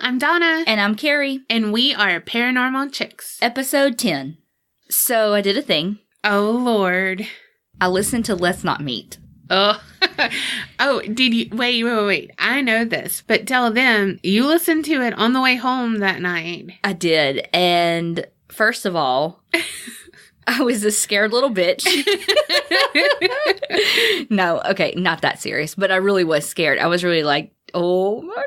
I'm Donna. And I'm Carrie. And we are Paranormal Chicks. Episode 10. So I did a thing. Oh, Lord. I listened to Let's Not Meet. Oh. Oh, did you... Wait. I know this, but tell them you listened to it on the way home that night. I did. And first of all... I was a scared little bitch. No, okay, not that serious, but I really was scared. I was really like, oh my God.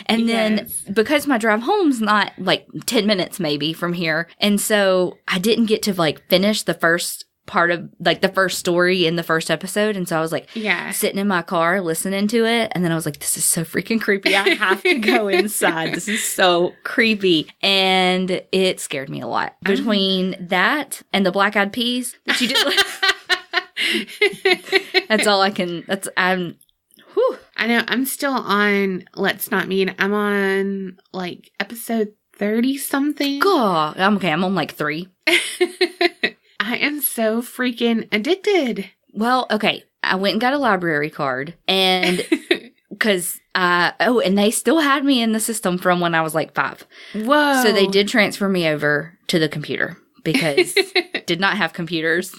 And then, because my drive home's not like 10 minutes maybe from here, and so I didn't get to like finish the first part of like the first story in the first episode, and so I was like sitting in my car listening to it, and then I was like, this is so freaking creepy. I have to go inside. This is so creepy. And it scared me a lot. Between that and the Black Eyed Peas that you did that's all I can whew. I know, I'm still on Let's Not Meet. I'm on like episode 30 something. God, I'm on like 3. I am so freaking addicted. Well, okay. I went and got a library card, and because and they still had me in the system from when I was like 5. Whoa. So they did transfer me over to the computer because did not have computers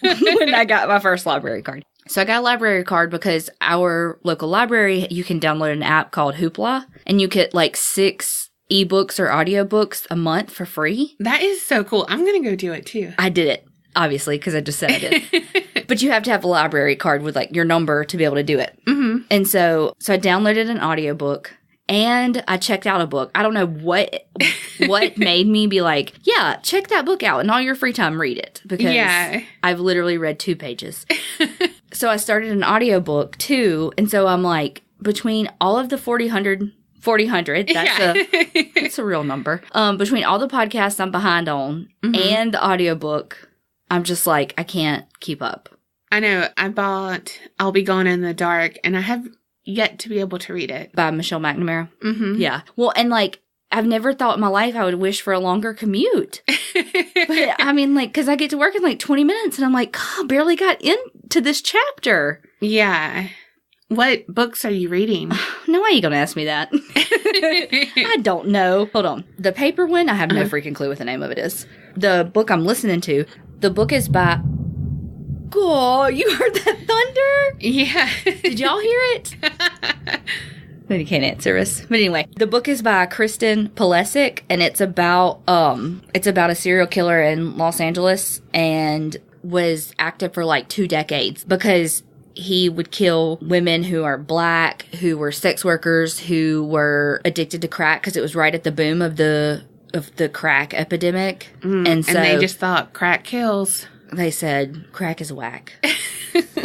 when I got my first library card. So I got a library card because our local library, you can download an app called Hoopla, and you get like 6 ebooks or audiobooks a month for free. That is so cool. I'm going to go do it too. I did it, obviously, because I just said I did. But you have to have a library card with like your number to be able to do it. Mm-hmm. And so I downloaded an audiobook and I checked out a book. I don't know what made me be like, yeah, check that book out and all your free time read it. Because I've literally read 2 pages. So I started an audiobook too. And so I'm like, between all of the 400, that's a real number. Between all the podcasts I'm behind on and the audiobook, I'm just like, I can't keep up. I know. I bought I'll Be Gone in the Dark, and I have yet to be able to read it. By Michelle McNamara. Mm-hmm. Yeah. Well, and like, I've never thought in my life I would wish for a longer commute. But I mean, like, because I get to work in like 20 minutes, and I'm like, God, I barely got into this chapter. Yeah. What books are you reading? No, why are you going to ask me that? I don't know. Hold on. The paper one, I have no freaking clue what the name of it is. The book I'm listening to, the book is by... Oh, you heard that thunder? Yeah. Did y'all hear it? But you can't answer us. But anyway, the book is by Kristen Pulisic, and it's about a serial killer in Los Angeles, and was active for like 2 decades because he would kill women who are black, who were sex workers, who were addicted to crack, because it was right at the boom of the crack epidemic. And they just thought crack kills. They said crack is whack.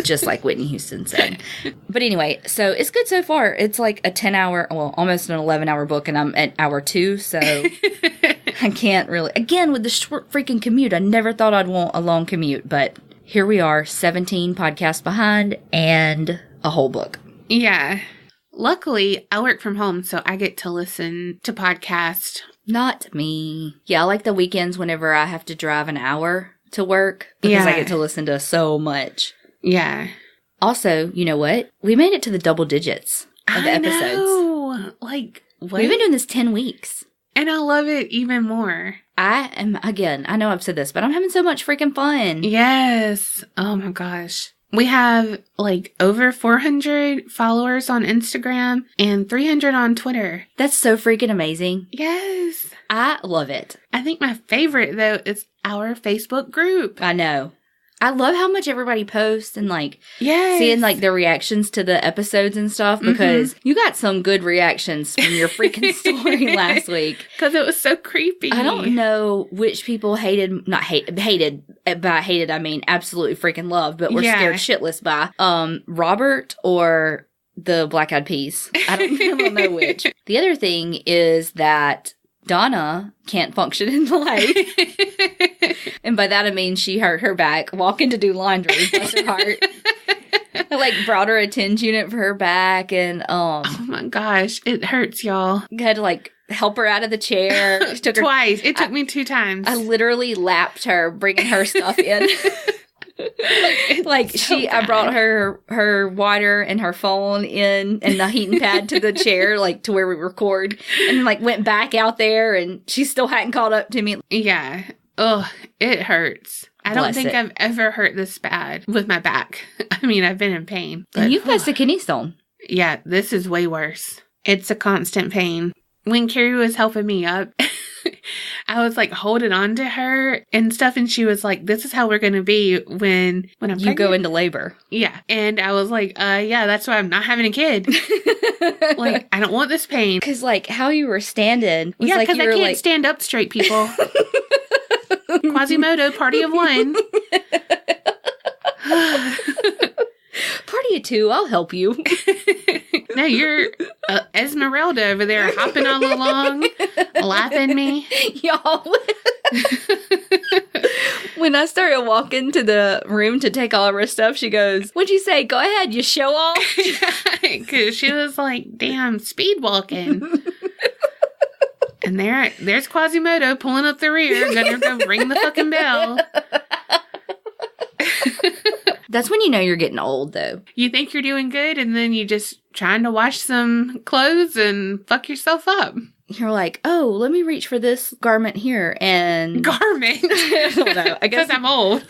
Just like Whitney Houston said. But anyway, so it's good so far. It's like a 10-hour, well, almost an 11-hour book, and I'm at hour 2, so I can't really. Again, with the short freaking commute, I never thought I'd want a long commute, but here we are, 17 podcasts behind and a whole book. Yeah. Luckily, I work from home, so I get to listen to podcasts. Not me. Yeah, I like the weekends whenever I have to drive an hour to work, because I get to listen to so much. Yeah. Also, you know what? We made it to the double digits of the episodes. Know. Like, what? We've been doing this 10 weeks. And I love it even more. I know I've said this, but I'm having so much freaking fun. Yes. Oh my gosh. We have like over 400 followers on Instagram and 300 on Twitter. That's so freaking amazing. Yes. I love it. I think my favorite, though, is our Facebook group. I know. I love how much everybody posts and like seeing like their reactions to the episodes and stuff, because you got some good reactions from your freaking story last week. Because it was so creepy. I don't know which people hated by hated I mean absolutely freaking loved, but were scared shitless by Robert or the Black Eyed Peas. I don't know which. The other thing is that Donna can't function in life. And by that I mean she hurt her back walking to do laundry. Bless her heart. I like brought her a TENS unit for her back, and oh my gosh, it hurts, y'all. Had to like help her out of the chair. It took twice. It took me 2 times. I literally lapped her, bringing her stuff in. Like so I bad. brought her water and her phone in and the heating pad to the chair, like to where we record, and like went back out there, and she still hadn't caught up to me. Yeah. Ugh, it hurts. I don't Bless think it. I've ever hurt this bad with my back. I mean, I've been in pain. And you've got a kidney stone. Yeah, this is way worse. It's a constant pain. When Carrie was helping me up, I was like holding on to her and stuff, and she was like, "This is how we're gonna be when I'm You go pregnant." into labor. Yeah, and I was like, yeah, that's why I'm not having a kid. Like, I don't want this pain. Because like how you were standing was Yeah, like because you I were can't like stand up straight, people. Quasimodo, party of one. party of two. I'll help you. No, you're Esmeralda over there hopping all along, laughing me. Y'all. When I started walking to the room to take all of her stuff, she goes, "What'd you say? Go ahead, you show off." Because she was like, damn, speed walking. And there's Quasimodo pulling up the rear, gonna go ring the fucking bell. That's when you know you're getting old, though. You think you're doing good, and then you just trying to wash some clothes and fuck yourself up. You're like, "Oh, let me reach for this garment here," and Garment. I don't know. I guess Because I'm old.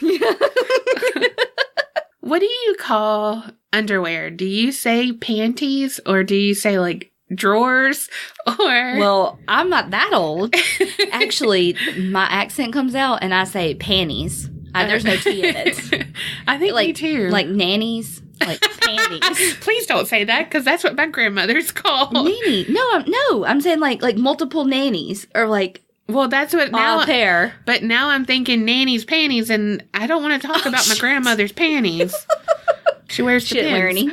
What do you call underwear? Do you say panties, or do you say like drawers? Or Well, I'm not that old. Actually, my accent comes out, and I say panties. There's no T in it. I think Like me too. Like nannies, like panties. Please don't say that, because that's what my grandmother's called. Nanny? No. I'm saying like multiple nannies, or like Well, that's what now. au pair. But now I'm thinking nanny's panties, and I don't want to talk about my grandmother's panties. She wears Shit, Depends. Larry.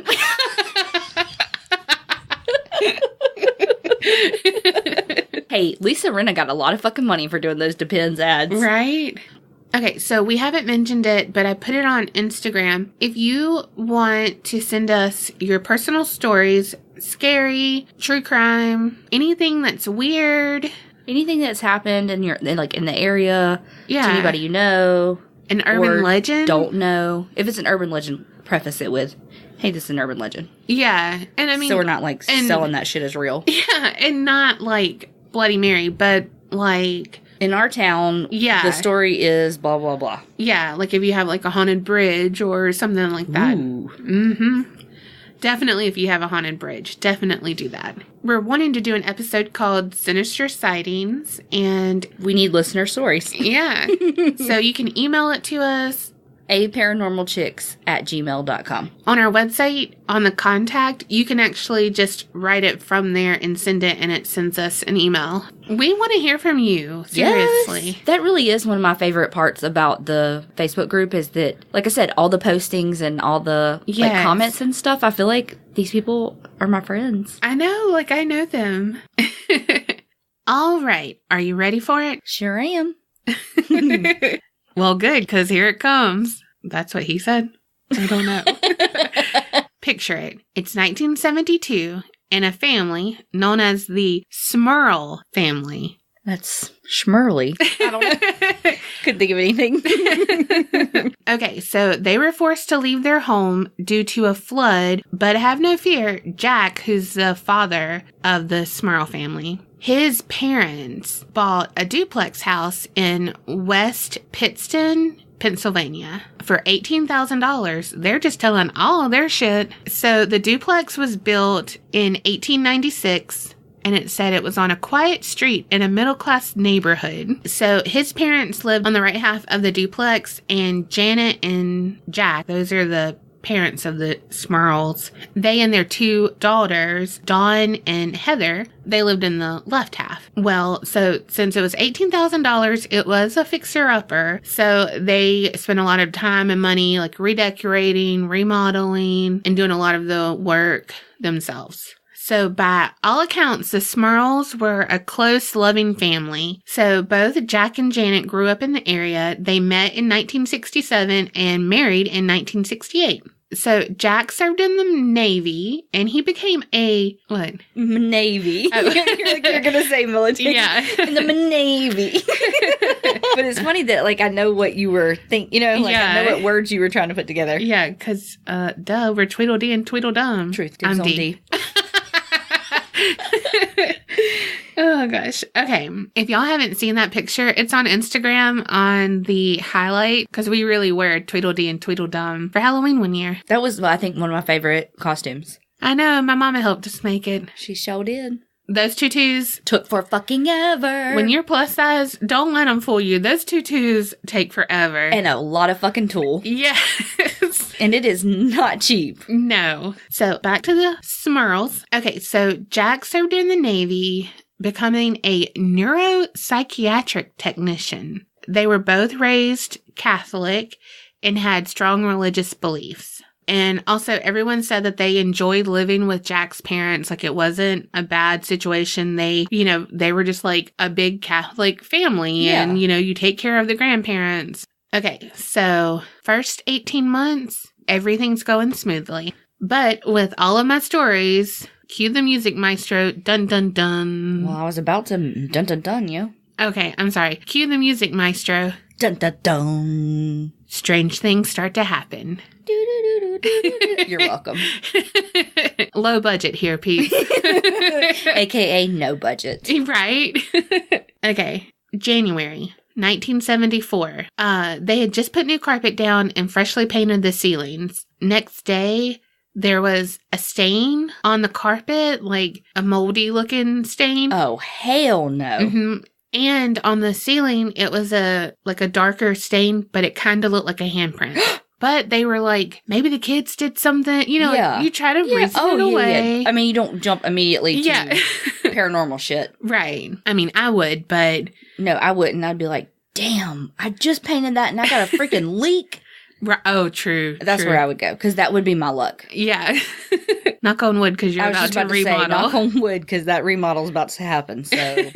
Hey, Lisa Rinna got a lot of fucking money for doing those Depends ads. Right? Okay, so we haven't mentioned it, but I put it on Instagram. If you want to send us your personal stories, scary, true crime, anything that's weird. Anything that's happened in the area, Yeah. to anybody you know, An urban or legend. don't know. If it's an urban legend, preface it with, "Hey, this is an urban legend." Yeah. And I mean, So we're not like and- selling that shit as real. yeah, and not like Bloody Mary, but like, In our town, Yeah. the story is blah, blah, blah. yeah, like if you have like a haunted bridge or something like that. Ooh. Mm-hmm. Definitely, if you have a haunted bridge, definitely do that. We're wanting to do an episode called Sinister Sightings, and We need listener stories. yeah, so you can email it to us aparanormalchicks@gmail.com. on our website. On the contact, you can actually just write it from there and send it, and it sends us an email. We want to hear from you, seriously. Yes. That really is one of my favorite parts about the Facebook group is that, like I said, all the postings and all the Yes. comments and stuff, I feel like these people are my friends. I know, like I know them. All right, are you ready for it? Sure am. Well, good, because here it comes. That's what he said. I don't know. Picture it. It's 1972, and a family known as the Smurl family. That's Schmurly. I don't know. Couldn't think of anything. Okay, so they were forced to leave their home due to a flood, but have no fear, Jack, who's the father of the Smurl family, his parents bought a duplex house in West Pittston, Pennsylvania for $18,000. They're just telling all their shit. So the duplex was built in 1896. And it said it was on a quiet street in a middle-class neighborhood. So his parents lived on the right half of the duplex, and Janet and Jack, those are the parents of the Smurls, they and their two daughters, Dawn and Heather, they lived in the left half. Well, so since it was $18,000, it was a fixer-upper. So they spent a lot of time and money like redecorating, remodeling, and doing a lot of the work themselves. So by all accounts, the Smurls were a close, loving family. So both Jack and Janet grew up in the area. They met in 1967 and married in 1968. So Jack served in the Navy, and he became a, what? Navy. Oh. You're going to say military. Yeah. In the Navy. But it's funny that, like, I know what you were thinking, I know what words you were trying to put together. Yeah, because, we're Tweedledee and Tweedledum. Truth. I'm D. Oh, gosh. Okay. If y'all haven't seen that picture, it's on Instagram on the highlight, because we really were Tweedledee and Tweedledum for Halloween one year. That was, I think, one of my favorite costumes. I know. My mama helped us make it. She sure did. Those tutus took for fucking ever. When you're plus size, don't let them fool you. Those tutus take forever. And a lot of fucking tool. Yes. And it is not cheap. No. So back to the Smurls. Okay, so Jack served in the Navy, becoming a neuropsychiatric technician. They were both raised Catholic and had strong religious beliefs. And also everyone said that they enjoyed living with Jack's parents. Like, it wasn't a bad situation. They, they were just like a big Catholic family, and, you take care of the grandparents. Okay. So first 18 months, everything's going smoothly. But with all of my stories, cue the music maestro, dun dun dun. Well, I was about to dun dun dun, yo. Okay, I'm sorry. Cue the music maestro. Dun dun dun. Strange things start to happen. You're welcome. Low budget here, Pete. AKA no budget. Right? Okay. January 1974. They had just put new carpet down and freshly painted the ceilings. Next day, there was a stain on the carpet, like a moldy looking stain. Oh, hell no. Mm-hmm. And on the ceiling, it was a darker stain, but it kind of looked like a handprint. But they were like, maybe the kids did something. Like, you try to reason it away. Yeah. I mean, you don't jump immediately to paranormal shit. Right. I mean, I would, but... No, I wouldn't. I'd be like, damn, I just painted that and I got a freaking leak. Oh, true. That's where I would go, because that would be my luck. Yeah. Knock on wood, because you're about to remodel. Say, knock on wood, because that remodel's about to happen. So,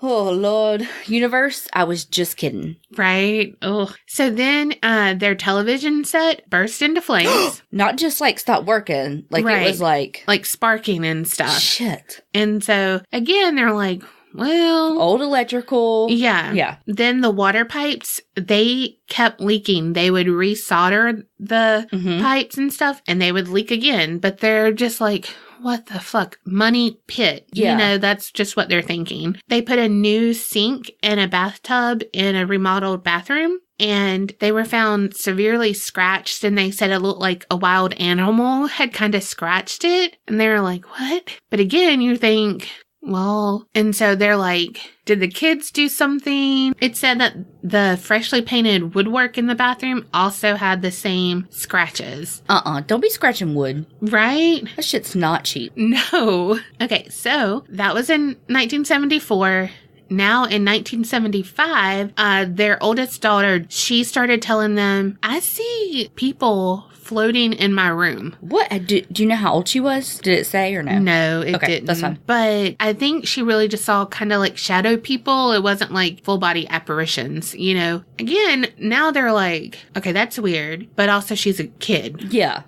oh, Lord. Universe, I was just kidding. Right? Oh. So then their television set burst into flames. Not just, like, stopped working. Like, It was, like... Like, sparking and stuff. Shit. And so, again, they're like... Well, old electrical. Yeah. Yeah. Then the water pipes, they kept leaking. They would resolder the pipes and stuff, and they would leak again. But they're just like, what the fuck? Money pit. Yeah. That's just what they're thinking. They put a new sink and a bathtub in a remodeled bathroom, and they were found severely scratched, and they said it looked like a wild animal had kind of scratched it. And they were like, what? But again, you think... Well, and so they're like, did the kids do something? It said that the freshly painted woodwork in the bathroom also had the same scratches. Don't be scratching wood. Right? That shit's not cheap. No. Okay, so that was in 1974. Now, in 1975, their oldest daughter, she started telling them, I see people floating in my room. What? Do you know how old she was? Did it say or no? No, it didn't. That's fine. But I think she really just saw kind of like shadow people. It wasn't like full body apparitions, Again, now they're like, okay, that's weird. But also she's a kid. Yeah.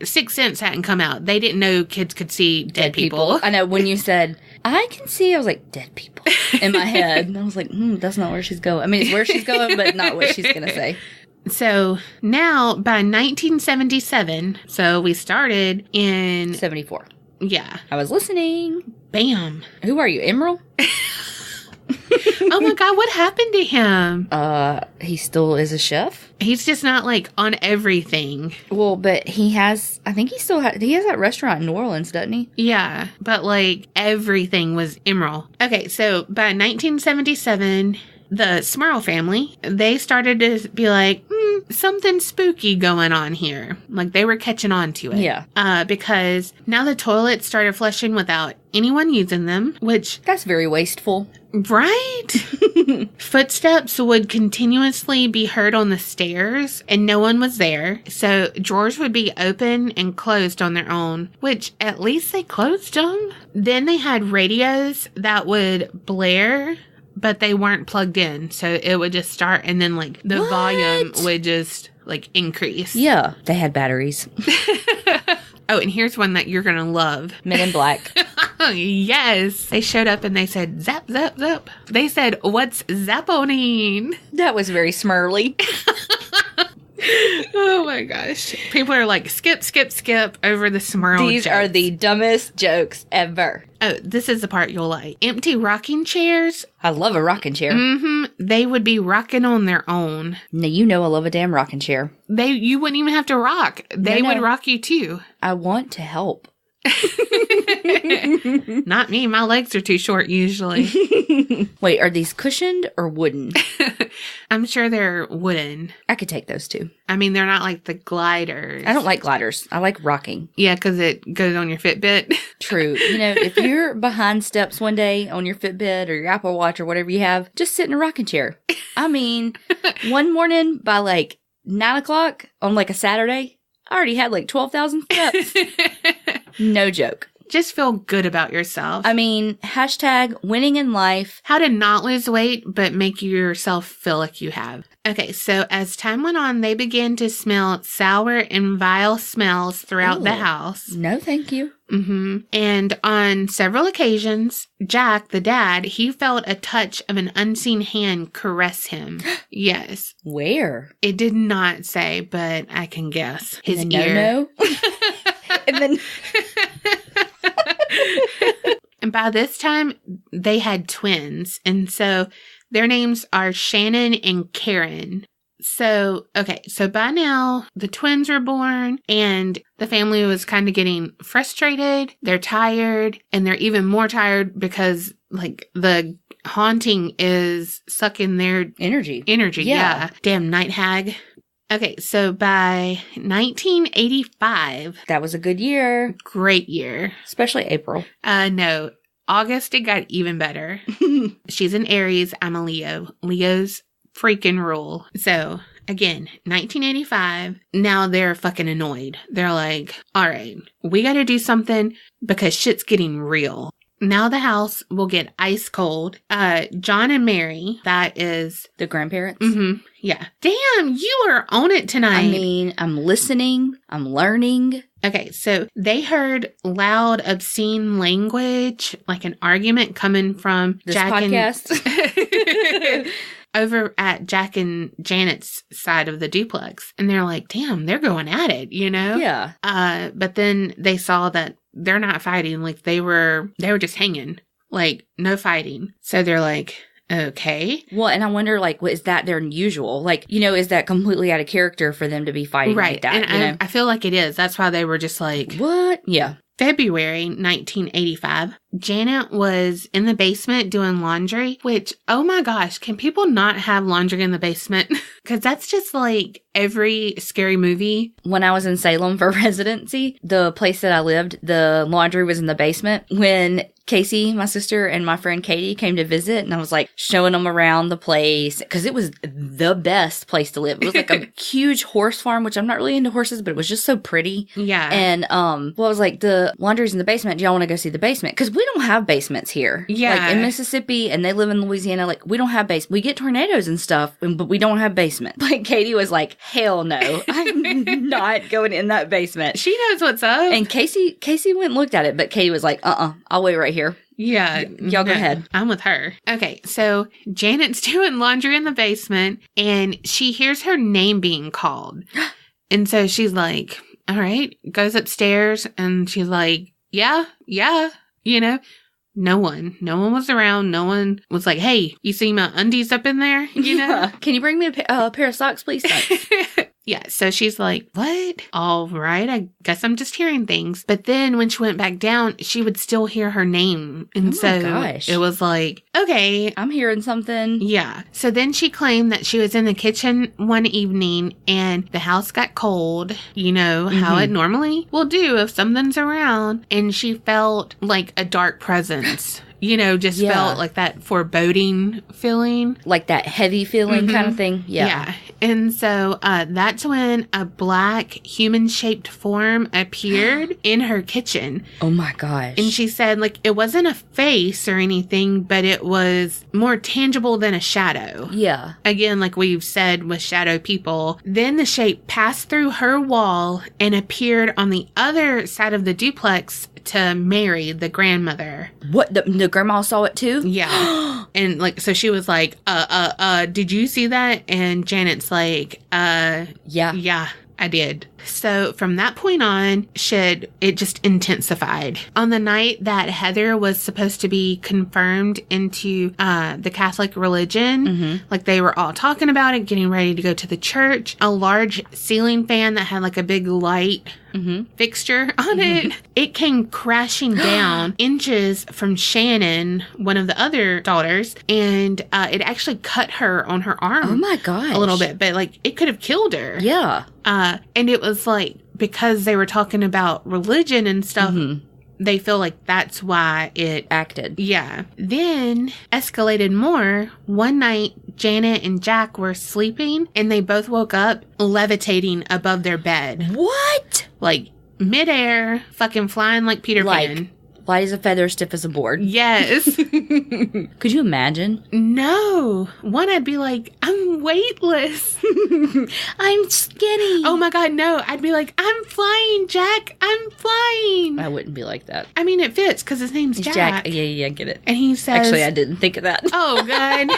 Sixth Sense hadn't come out. They didn't know kids could see dead people. I know when you said, I can see, I was like, dead people in my head. And I was like, that's not where she's going. I mean, it's where she's going, but not what she's going to say. So now by 1977, so we started in 74. Yeah. I was listening. Bam. Who are you, Emerald? Oh my God, what happened to him? He still is a chef. He's just not like on everything. Well, but he has that restaurant in New Orleans, doesn't he? Yeah, but like everything was Emerald. Okay, so by 1977, the Smurl family, they started to be like, something spooky going on here. Like they were catching on to it. Yeah. Because now the toilets started flushing without anyone using them, which... That's very wasteful. Right? Footsteps would continuously be heard on the stairs, and no one was there. So drawers would be open and closed on their own, which at least they closed them. Then they had radios that would blare, but they weren't plugged in. So it would just start, and then like the volume would just like, increase. Yeah. They had batteries. Oh, and here's one that you're going to love. Men in Black. Yes. They showed up and they said, zap, zap, zap. They said, what's zaponine? That was very Smurly. Oh my gosh. People are like, skip, skip, skip over the Smurl These jokes. are the dumbest jokes ever. Oh, this is the part you'll like. Empty rocking chairs. I love a rocking chair. Mm-hmm. They would be rocking on their own. Now, you know I love a damn rocking chair. You wouldn't even have to rock. They would No. rock you too. I want to help. Not me. My legs are too short usually. Wait, are these cushioned or wooden? I'm sure they're wooden. I could take those too. I mean, they're not like the gliders. I don't like gliders. I like rocking. Yeah, because it goes on your Fitbit. True. You know, if you're behind steps one day on your Fitbit or your Apple Watch or whatever you have, just sit in a rocking chair. I mean, one morning by like 9 o'clock on like a Saturday, I already had like 12,000 steps. No joke. Just feel good about yourself. I mean, hashtag winning in life. How to not lose weight, but make yourself feel like you have. Okay, so as time went on, they began to smell sour and vile smells throughout the house. No, thank you. Mm-hmm. And on several occasions, Jack, the dad, he felt a touch of an unseen hand caress him. Yes. Where? It did not say, but I can guess. His In ear. No. And then... And by this time, they had twins. And so their names are Shannon and Karen. So, okay. So by now, the twins were born and the family was kind of getting frustrated. They're tired and they're even more tired because like the haunting is sucking their energy. Yeah. Damn night hag. Okay, so by 1985... That was a good year. Great year. Especially April. No. August, it got even better. She's an Aries. I'm a Leo. Leos freaking rule. So, again, 1985. Now they're fucking annoyed. They're like, all right, we got to do something because shit's getting real. Now the house will get ice cold. John and Mary, that is... The grandparents? Mm-hmm. Yeah. Damn, you are on it tonight. I mean, I'm listening. I'm learning. Okay, so they heard loud, obscene language, like an argument coming from This Jack podcast? and... over at Jack and Janet's side of the duplex. And they're like, damn, they're going at it, you know? Yeah. But then they saw that they're not fighting. Like, they were just hanging. Like, no fighting. So they're like, okay. Well, and I wonder, like, is that their unusual? Like, you know, is that completely out of character for them to be fighting like that? And you know? I feel like it is. That's why they were just like... What? Yeah. February 1985, Janet was in the basement doing laundry, which, oh my gosh, can people not have laundry in the basement? Because that's just like every scary movie. When I was in Salem for residency, the place that I lived, the laundry was in the basement. When Casey, my sister, and my friend Katie came to visit, and I was like showing them around the place because it was the best place to live. It was like a huge horse farm, which I'm not really into horses, but it was just so pretty. Yeah. And well, I was like, the laundry's in the basement. Do y'all want to go see the basement? Because we don't have basements here. Yeah. Like in Mississippi, and they live in Louisiana. Like we don't have basements. We get tornadoes and stuff, but we don't have basements. Like Katie was like, hell no, I'm not going in that basement. She knows what's up. And Casey went and looked at it, but Katie was like, I'll wait right here. Yeah. Y'all go ahead. I'm with her. Okay, so Janet's doing laundry in the basement, and she hears her name being called. And so she's like, all right, goes upstairs, and she's like, yeah, you know. No one was around. No one was like, hey, you see my undies up in there? You know? Yeah. Can you bring me a pair of socks, please? Thanks. Yeah, so she's like, what? All right, I guess I'm just hearing things. But then when she went back down, she would still hear her name. And gosh. It was like, okay. I'm hearing something. Yeah. So then she claimed that she was in the kitchen one evening and the house got cold, you know, how it normally will do if something's around. And she felt like a dark presence just felt like that foreboding feeling. Like that heavy feeling kind of thing. Yeah. And so that's when a black human-shaped form appeared in her kitchen. Oh my gosh. And she said, it wasn't a face or anything, but it was more tangible than a shadow. Yeah. Again, like we've said with shadow people. Then the shape passed through her wall and appeared on the other side of the duplex to Mary, the grandmother. What? The grandma saw it too? Yeah. And so she was like, did you see that? And Janet's like, yeah, I did. So from that point on, it just intensified. On the night that Heather was supposed to be confirmed into the Catholic religion, they were all talking about it, getting ready to go to the church, a large ceiling fan that had a big light fixture on it came crashing down inches from Shannon, one of the other daughters, and it actually cut her on her arm. Oh my gosh. A little bit, but it could have killed her. Yeah. And it was because they were talking about religion and stuff, they feel like that's why it acted. Yeah. Then escalated more. One night, Janet and Jack were sleeping and they both woke up levitating above their bed. What? Midair, fucking flying like Peter Pan. Light as a feather, stiff as a board. Yes. Could you imagine? No. One, I'd be like, I'm weightless. I'm skinny. Oh my God, no. I'd be like, I'm flying, Jack. I'm flying. I wouldn't be like that. I mean, it fits because his name's Jack. Yeah, I get it. And he says... Actually, I didn't think of that. Oh, God.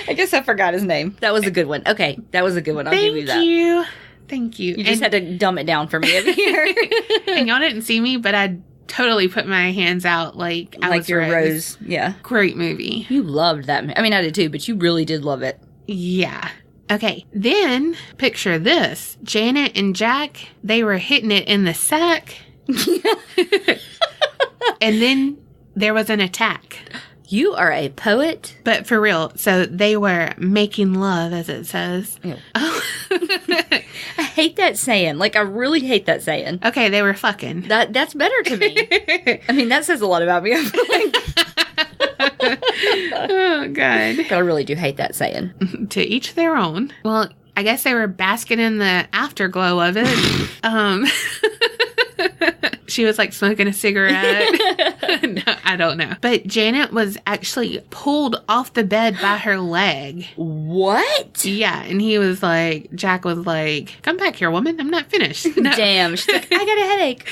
I guess I forgot his name. That was a good one. Okay, that was a good one. I'll give you that. Thank you. You just had to dumb it down for me over here. And y'all didn't see me, but I totally put my hands out I was your Rose. Yeah. Great movie. You loved that. I mean, I did too, but you really did love it. Yeah. Okay. Then, picture this. Janet and Jack, they were hitting it in the sack. And then there was an attack. You are a poet. But for real, so they were making love, as it says. Ew. Oh. I hate that saying. I really hate that saying. Okay, they were fucking. That's better to me. I mean, that says a lot about me. I feel Oh, God. But I really do hate that saying. To each their own. Well, I guess they were basking in the afterglow of it. She was smoking a cigarette. No, I don't know. But Janet was actually pulled off the bed by her leg. What? Yeah. And he was Jack was come back here, woman. I'm not finished. No. Damn. She's like, I got a headache.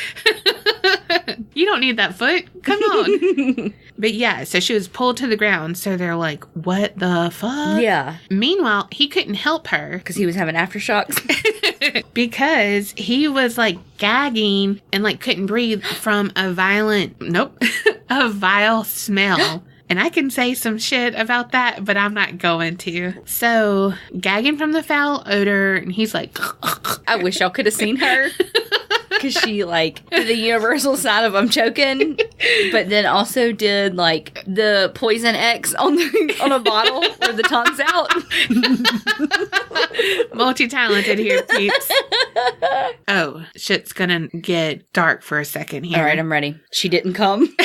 You don't need that foot. Come on. But yeah, so she was pulled to the ground. So they're like, what the fuck? Yeah. Meanwhile, he couldn't help her. Because he was having aftershocks. Because he was gagging and couldn't breathe from a vile smell. And I can say some shit about that, but I'm not going to. So, gagging from the foul odor, and he's like... I wish y'all could have seen her. Because she, did the universal sign of I'm choking, but then also did, the poison X on a bottle where the tongue's out. Multi-talented here, peeps. Oh, shit's gonna get dark for a second here. All right, I'm ready. She didn't come.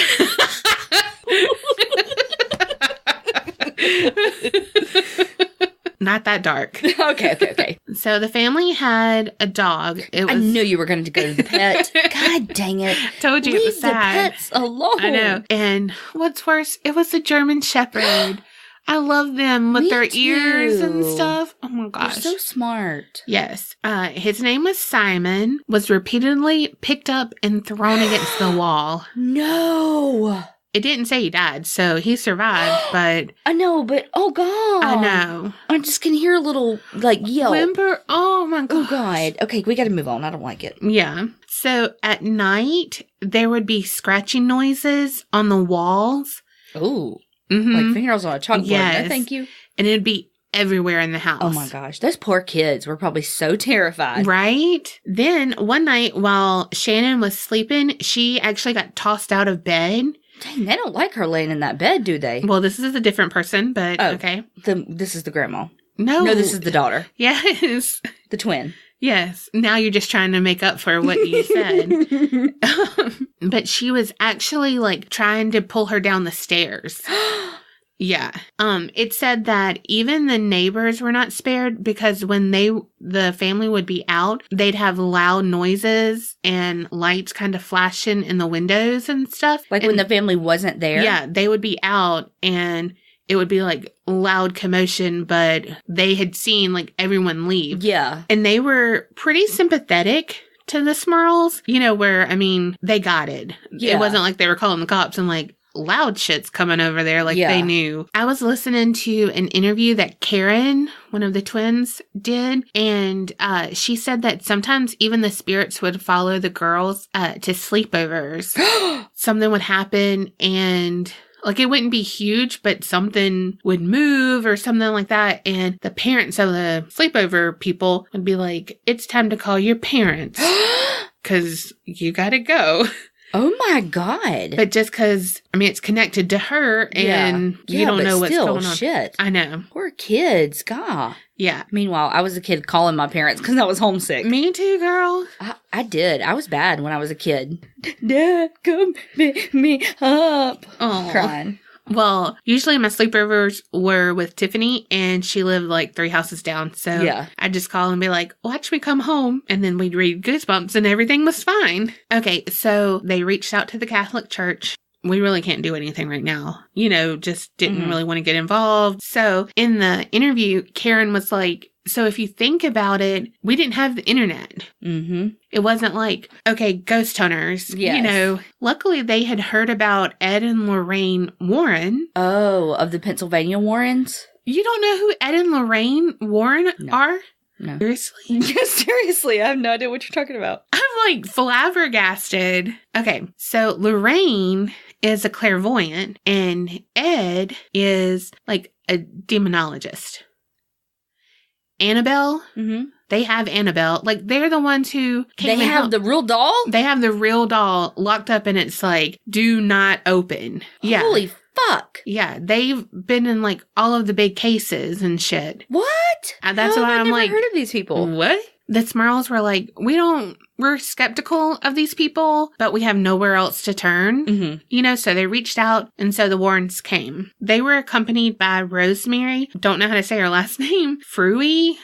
Not that dark. Okay. So the family had a dog. I knew you were going to go to the pet. God dang it. Told you it was sad. Leave the pets alone. I know. And what's worse, it was a German Shepherd. I love them with their ears and stuff. Oh my gosh. They're so smart. Yes. His name was Simon, was repeatedly picked up and thrown against the wall. No. It didn't say he died, so he survived, but... I know, but oh God. I know. I just can hear a little, yell. Whimper. Oh my God. Oh God. Okay, we gotta move on. I don't like it. Yeah. So at night, there would be scratching noises on the walls. Ooh. Mm-hmm. Like fingernails on a chalkboard. Yes. No, thank you. And it'd be everywhere in the house. Oh my gosh. Those poor kids were probably so terrified. Right? Then one night while Shannon was sleeping, she actually got tossed out of bed. Dang, they don't like her laying in that bed, do they? Well, this is a different person, but okay. This is the grandma. No, this is the daughter. Yes. The twin. Yes. Now you're just trying to make up for what you said. But she was actually like trying to pull her down the stairs. Yeah. It said that even the neighbors were not spared because when the family would be out, they'd have loud noises and lights kind of flashing in the windows and stuff. Like when the family wasn't there? Yeah. They would be out and it would be like loud commotion, but they had seen like everyone leave. Yeah. And they were pretty sympathetic to the Smurls, where, I mean, they got it. Yeah. It wasn't like they were calling the cops and like, loud shit's coming over there, like they knew. I was listening to an interview that Karen, one of the twins, did, and she said that sometimes even the spirits would follow the girls to sleepovers. Something would happen and like it wouldn't be huge, but something would move or something like that. And the parents of the sleepover people would be like, it's time to call your parents because you gotta go. Oh my God. But just because, I mean, it's connected to her and you don't know what's going on. Shit. I know. Poor kids. God. Yeah. Meanwhile, I was a kid calling my parents because I was homesick. Me too, girl. I did. I was bad when I was a kid. Dad, come pick me up. Aww. Crying. Well, usually my sleepovers were with Tiffany, and she lived like 3 houses down. So yeah. I'd just call and be like, watch me come home. And then we'd read Goosebumps, and everything was fine. Okay, so they reached out to the Catholic Church. We really can't do anything right now. Just didn't really want to get involved. So in the interview, Karen was like, so if you think about it, we didn't have the internet. Mm-hmm. It wasn't like, okay, ghost hunters. Yes. Luckily they had heard about Ed and Lorraine Warren. Oh, of the Pennsylvania Warrens? You don't know who Ed and Lorraine Warren are? No. Seriously? Seriously, I have no idea what you're talking about. I'm like flabbergasted. Okay, so Lorraine is a clairvoyant and Ed is like a demonologist. Annabelle, they have Annabelle. Like, they're the ones who came They have the real doll? They have the real doll locked up and it's like, do not open. Yeah. Holy fuck. Yeah, they've been in like all of the big cases and shit. What? That's why I'm like, I've never heard of these people. What? The Smurls were like, we're skeptical of these people, but we have nowhere else to turn. Mm-hmm. So they reached out, and so the Warrens came. They were accompanied by Rosemary. Don't know how to say her last name. Fruey?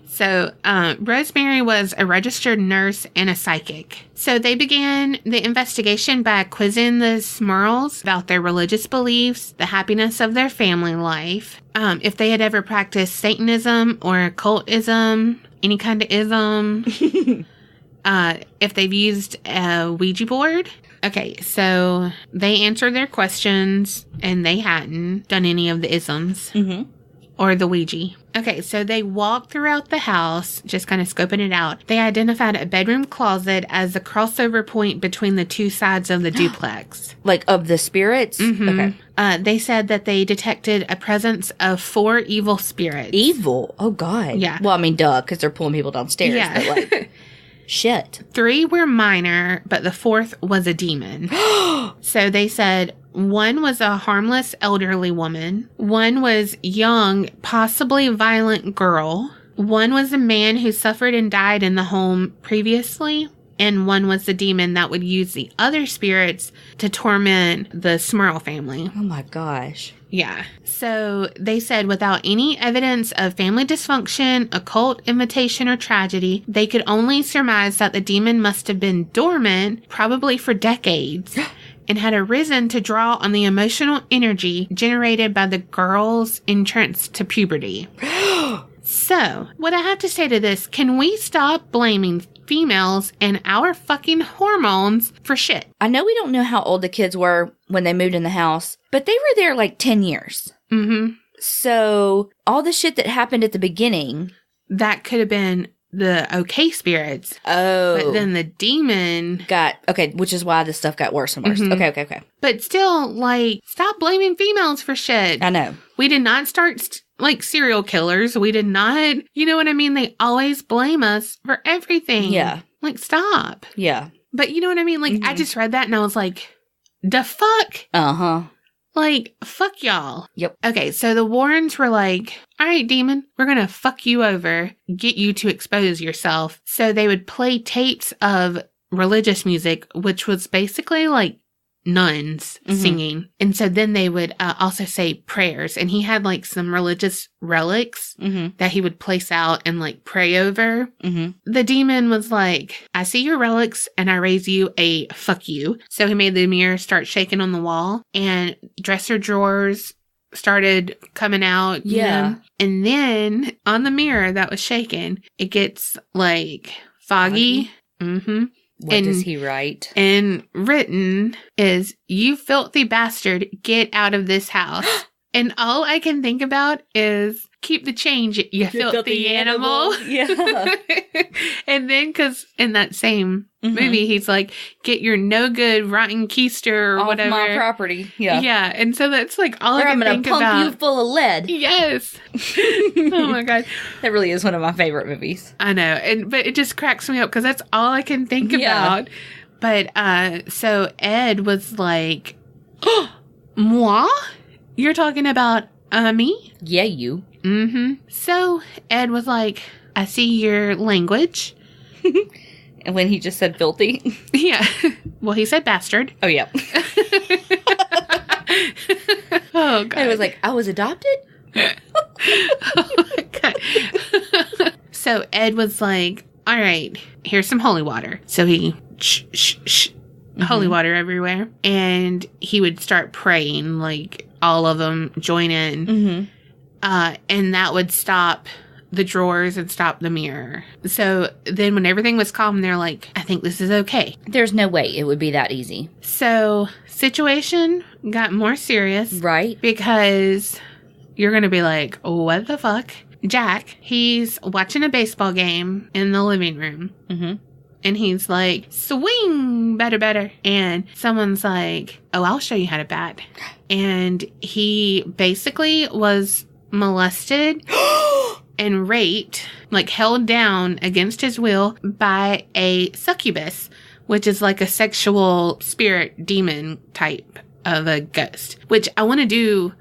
So, Rosemary was a registered nurse and a psychic. So they began the investigation by quizzing the Smurls about their religious beliefs, the happiness of their family life, if they had ever practiced Satanism or occultism, any kind of ism, if they've used a Ouija board. Okay, so they answered their questions, and they hadn't done any of the isms. Mm-hmm. Or the Ouija. Okay, so they walked throughout the house, just kind of scoping it out. They identified a bedroom closet as the crossover point between the two sides of the duplex. Like of the spirits? Mm-hmm. Okay. They said that they detected a presence of 4 evil spirits. Evil? Oh, God. Yeah. Well, I mean, duh, because they're pulling people downstairs. Yeah. But like, shit. 3 were minor, but the 4th was a demon. So they said 1 was a harmless elderly woman. 1 was young, possibly violent girl. 1 was a man who suffered and died in the home previously. And 1 was the demon that would use the other spirits to torment the Smurl family. Oh my gosh. Yeah. So they said without any evidence of family dysfunction, occult invitation, or tragedy, they could only surmise that the demon must have been dormant, probably for decades, and had arisen to draw on the emotional energy generated by the girl's entrance to puberty. So, what I have to say to this, can we stop blaming females and our fucking hormones for shit? I know we don't know how old the kids were when they moved in the house, but they were there like 10 years. Mm-hmm. So, all the shit that happened at the beginning... That could have been the okay spirits. Oh. But then the demon... Okay, which is why this stuff got worse and worse. Mm-hmm. Okay. But still, like, stop blaming females for shit. I know. We did not start... like serial killers. We did not, you know what I mean? They always blame us for everything. Yeah. Like, stop. Yeah. But you know what I mean? Like, I just read that and I was like, the fuck? Uh-huh. Like, fuck y'all. Yep. Okay, so the Warrens were like, all right, demon, we're going to fuck you over, get you to expose yourself. So they would play tapes of religious music, which was basically like nuns singing. And so then they would also say prayers. And he had like some religious relics that he would place out and like pray over. The demon was like, I see your relics and I raise you a fuck you. So he made the mirror start shaking on the wall and dresser drawers started coming out. Yeah. You know? And then on the mirror that was shaking, it gets like foggy. What does he write? And written is, you filthy bastard, get out of this house. And all I can think about is, keep the change, you filthy animal. Yeah. And then, because in that same movie, he's like, get your no good rotten keister or Off whatever. my property. Yeah. Yeah. And so that's like all I can think about. I'm going to pump you full of lead. Yes. Oh my God. That really is one of my favorite movies. I know. But it just cracks me up because that's all I can think about. But so Ed was like, oh, moi? You're talking about me? Yeah, you. So Ed was like, I see your language. And when he just said filthy? Yeah. Well, he said bastard. Oh, yeah. Oh, God. I was like, I was adopted? Oh, my God. So Ed was like, all right, here's some holy water. So he, holy water everywhere. And he would start praying, like all of them join in. And that would stop the drawers and stop the mirror. So then when everything was calm, they're like, I think this is okay. There's no way it would be that easy. So situation got more serious. Right. Because you're going to be like, what the fuck? Jack, he's watching a baseball game in the living room. And he's like, swing, better. And someone's like, oh, I'll show you how to bat. And he basically was molested and raped, like held down against his will by a succubus, which is like a sexual spirit demon type of a ghost, which I want to do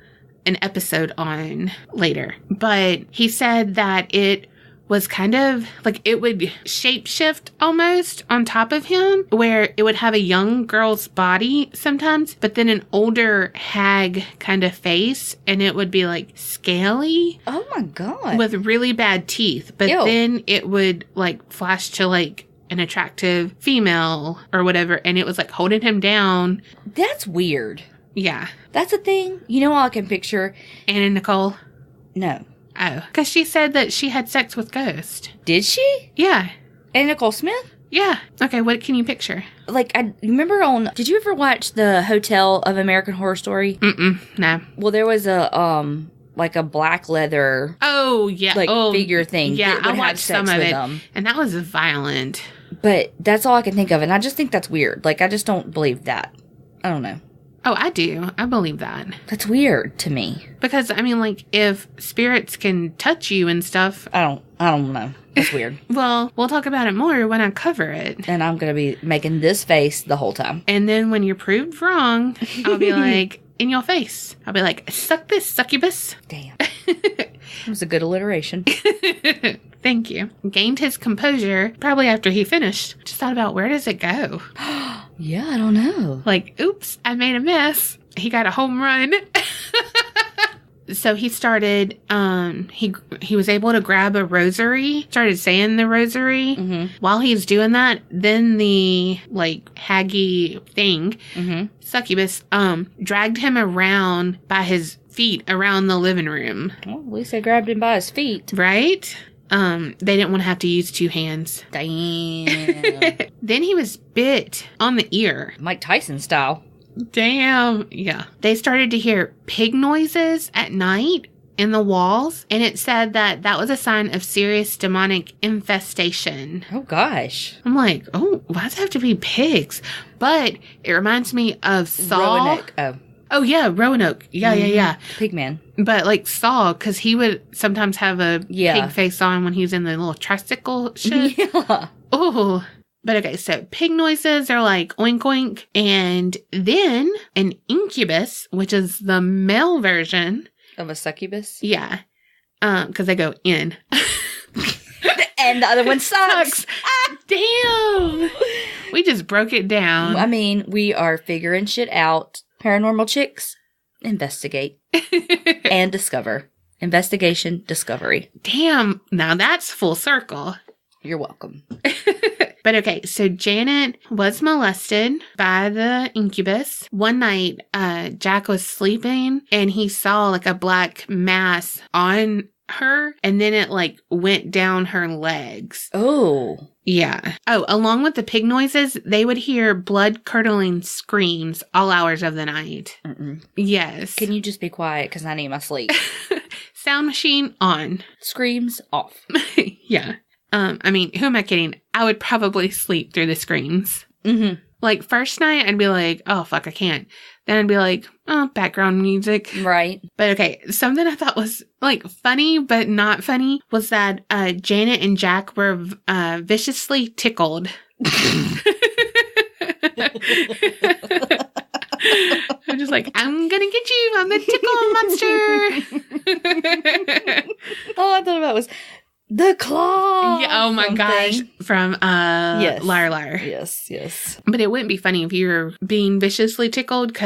an episode on later. But he said that it was kind of like it would shapeshift almost on top of him, where it would have a young girl's body sometimes, but then an older hag kind of face, and it would be like scaly. Oh my God. With really bad teeth. But Ew. Then it would like flash to like an attractive female or whatever, and it was like holding him down. That's weird. Yeah. That's a thing. You know all I can picture? Anna Nicole? No. Oh. Because she said that she had sex with Ghost. Did she? Yeah. And Nicole Smith? Yeah. Okay, what can you picture? Like, I remember did you ever watch the Hotel of American Horror Story? No. Well, there was like a black leather Oh, yeah. figure thing. Yeah, that I would watched have sex some of with it. them. And that was violent. But that's all I can think of. And I just think that's weird. Like, I just don't believe that. I don't know. Oh, I do. I believe that. That's weird to me. Because, I mean, like, if spirits can touch you and stuff. I don't know. That's weird. Well, we'll talk about it more when I cover it. And I'm going to be making this face the whole time. And then when you're proved wrong, I'll be like, in your face. I'll be like, suck this, succubus. Damn. It was a good alliteration. Thank you. Gained his composure probably after he finished. Just thought about, where does it go? Yeah, I don't know. Like, oops, I made a mess. He got a home run. So he started, he was able to grab a rosary, started saying the rosary. While he's doing that, then the, like, haggy thing, succubus, dragged him around by his feet around the living room. Well, at least they grabbed him by his feet. Right? They didn't want to have to use two hands. Damn. Then he was bit on the ear. Mike Tyson style. Damn. Yeah. They started to hear pig noises at night in the walls, and it said that that was a sign of serious demonic infestation. Oh, gosh. I'm like, oh, why does it have to be pigs? But it reminds me of Saw. Roanoke. Oh, yeah, Roanoke. Yeah. Pigman. But like Saw, because he would sometimes have a pig face on when he was in the little tricycle shit. Yeah. Oh, But okay, so pig noises are like oink oink. And then an incubus, which is the male version. Of a succubus? Yeah. Because they go in. And the other one sucks. Damn. We just broke it down. I mean, we are figuring shit out. Paranormal chicks, investigate and discover. Investigation, discovery. Damn. Now that's full circle. You're welcome. But okay, so Janet was molested by the incubus. One night, Jack was sleeping and he saw like a black mass on her, and then it like went down her legs. Oh. Yeah. Oh, along with the pig noises, they would hear blood-curdling screams all hours of the night. Mm-mm. Yes. Can you just be quiet because I need my sleep? Sound machine on. Screams off. Yeah. I mean, who am I kidding? I would probably sleep through the screams. Mm-hmm. Like, first night, I'd be like, oh, fuck, I can't. Then I'd be like, oh, background music. Right. But okay, something I thought was, like, funny but not funny was that Janet and Jack were viciously tickled. I'm just like, I'm gonna get you. I'm the tickle monster. All I thought about was the claw. Yeah, oh my gosh. From yes. Liar Liar. Yes, yes. But it wouldn't be funny if you were being viciously tickled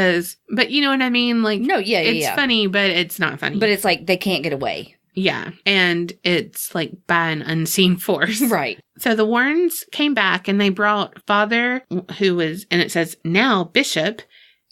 but you know what I mean? Like, no, yeah, it's funny, but it's not funny. But it's like they can't get away. Yeah. And it's like by an unseen force. Right. So the Warrens came back and they brought Father, who was, and it says now Bishop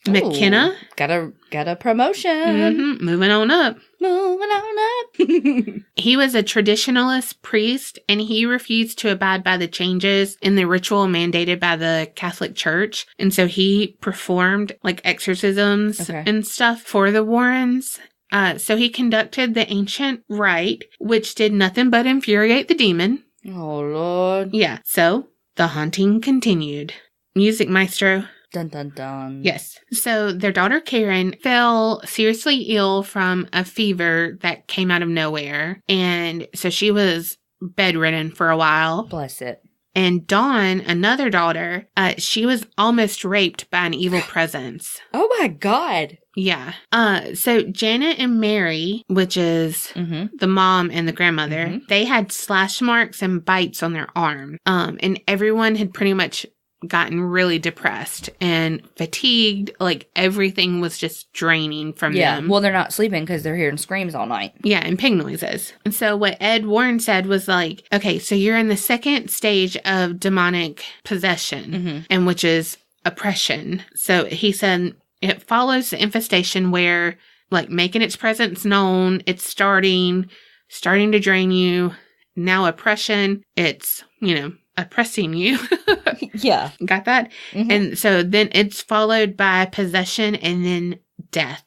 McKenna. Got a promotion. Mm-hmm, moving on up. Moving on up. He was a traditionalist priest, and he refused to abide by the changes in the ritual mandated by the Catholic Church. And so he performed like exorcisms and stuff for the Warrens. So he conducted the ancient rite, which did nothing but infuriate the demon. Oh, Lord. Yeah. So the haunting continued. Music maestro. Dun, dun, dun. Yes. So their daughter Karen fell seriously ill from a fever that came out of nowhere. And so she was bedridden for a while. Bless it. And Dawn, another daughter, she was almost raped by an evil presence. Oh my God. Yeah. So Janet and Mary, which is the mom and the grandmother, they had slash marks and bites on their arm. And everyone had pretty much gotten really depressed and fatigued. Like everything was just draining from them. Well, they're not sleeping because they're hearing screams all night. Yeah, and pig noises. And so what Ed Warren said was like, okay, so you're in the second stage of demonic possession, and which is oppression. So he said it follows the infestation where like making its presence known, it's starting to drain you. Now oppression, it's, oppressing you. Yeah. Got that? And so then it's followed by possession and then death.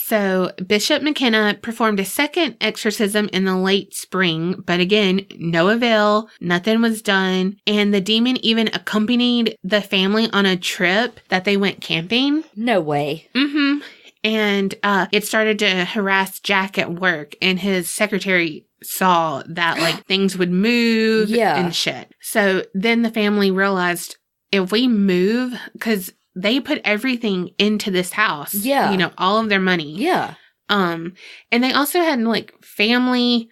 So Bishop McKenna performed a second exorcism in the late spring, but again, no avail. Nothing was done. And the demon even accompanied the family on a trip that they went camping. No way. And it started to harass Jack at work, and his secretary saw that like things would move and shit. So then the family realized if we move, because they put everything into this house. Yeah. All of their money. Yeah. And they also had like family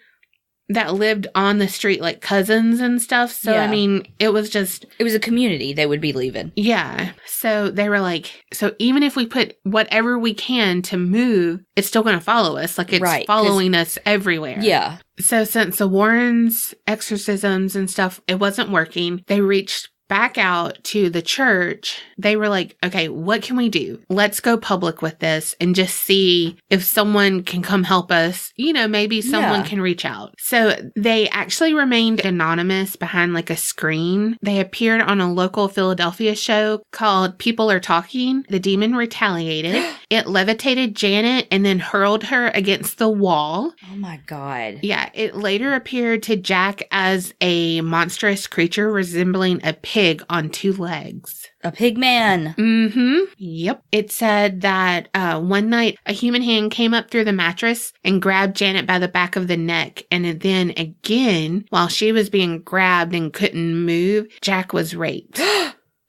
that lived on the street, like cousins and stuff. So, I mean, it was a community they would be leaving. Yeah. So they were like, so even if we put whatever we can to move, it's still going to follow us. Like it's following us everywhere. Yeah. So since the Warrens' exorcisms and stuff, it wasn't working, they reached back out to the church. They were like, okay, what can we do? Let's go public with this and just see if someone can come help us. Maybe someone can reach out. So they actually remained anonymous behind like a screen. They appeared on a local Philadelphia show called People Are Talking. The demon retaliated. It levitated Janet and then hurled her against the wall. Oh my God. Yeah. It later appeared to Jack as a monstrous creature resembling a pig pig on 2 legs. A pig man. Mm-hmm. Yep. It said that one night a human hand came up through the mattress and grabbed Janet by the back of the neck. And then again, while she was being grabbed and couldn't move, Jack was raped.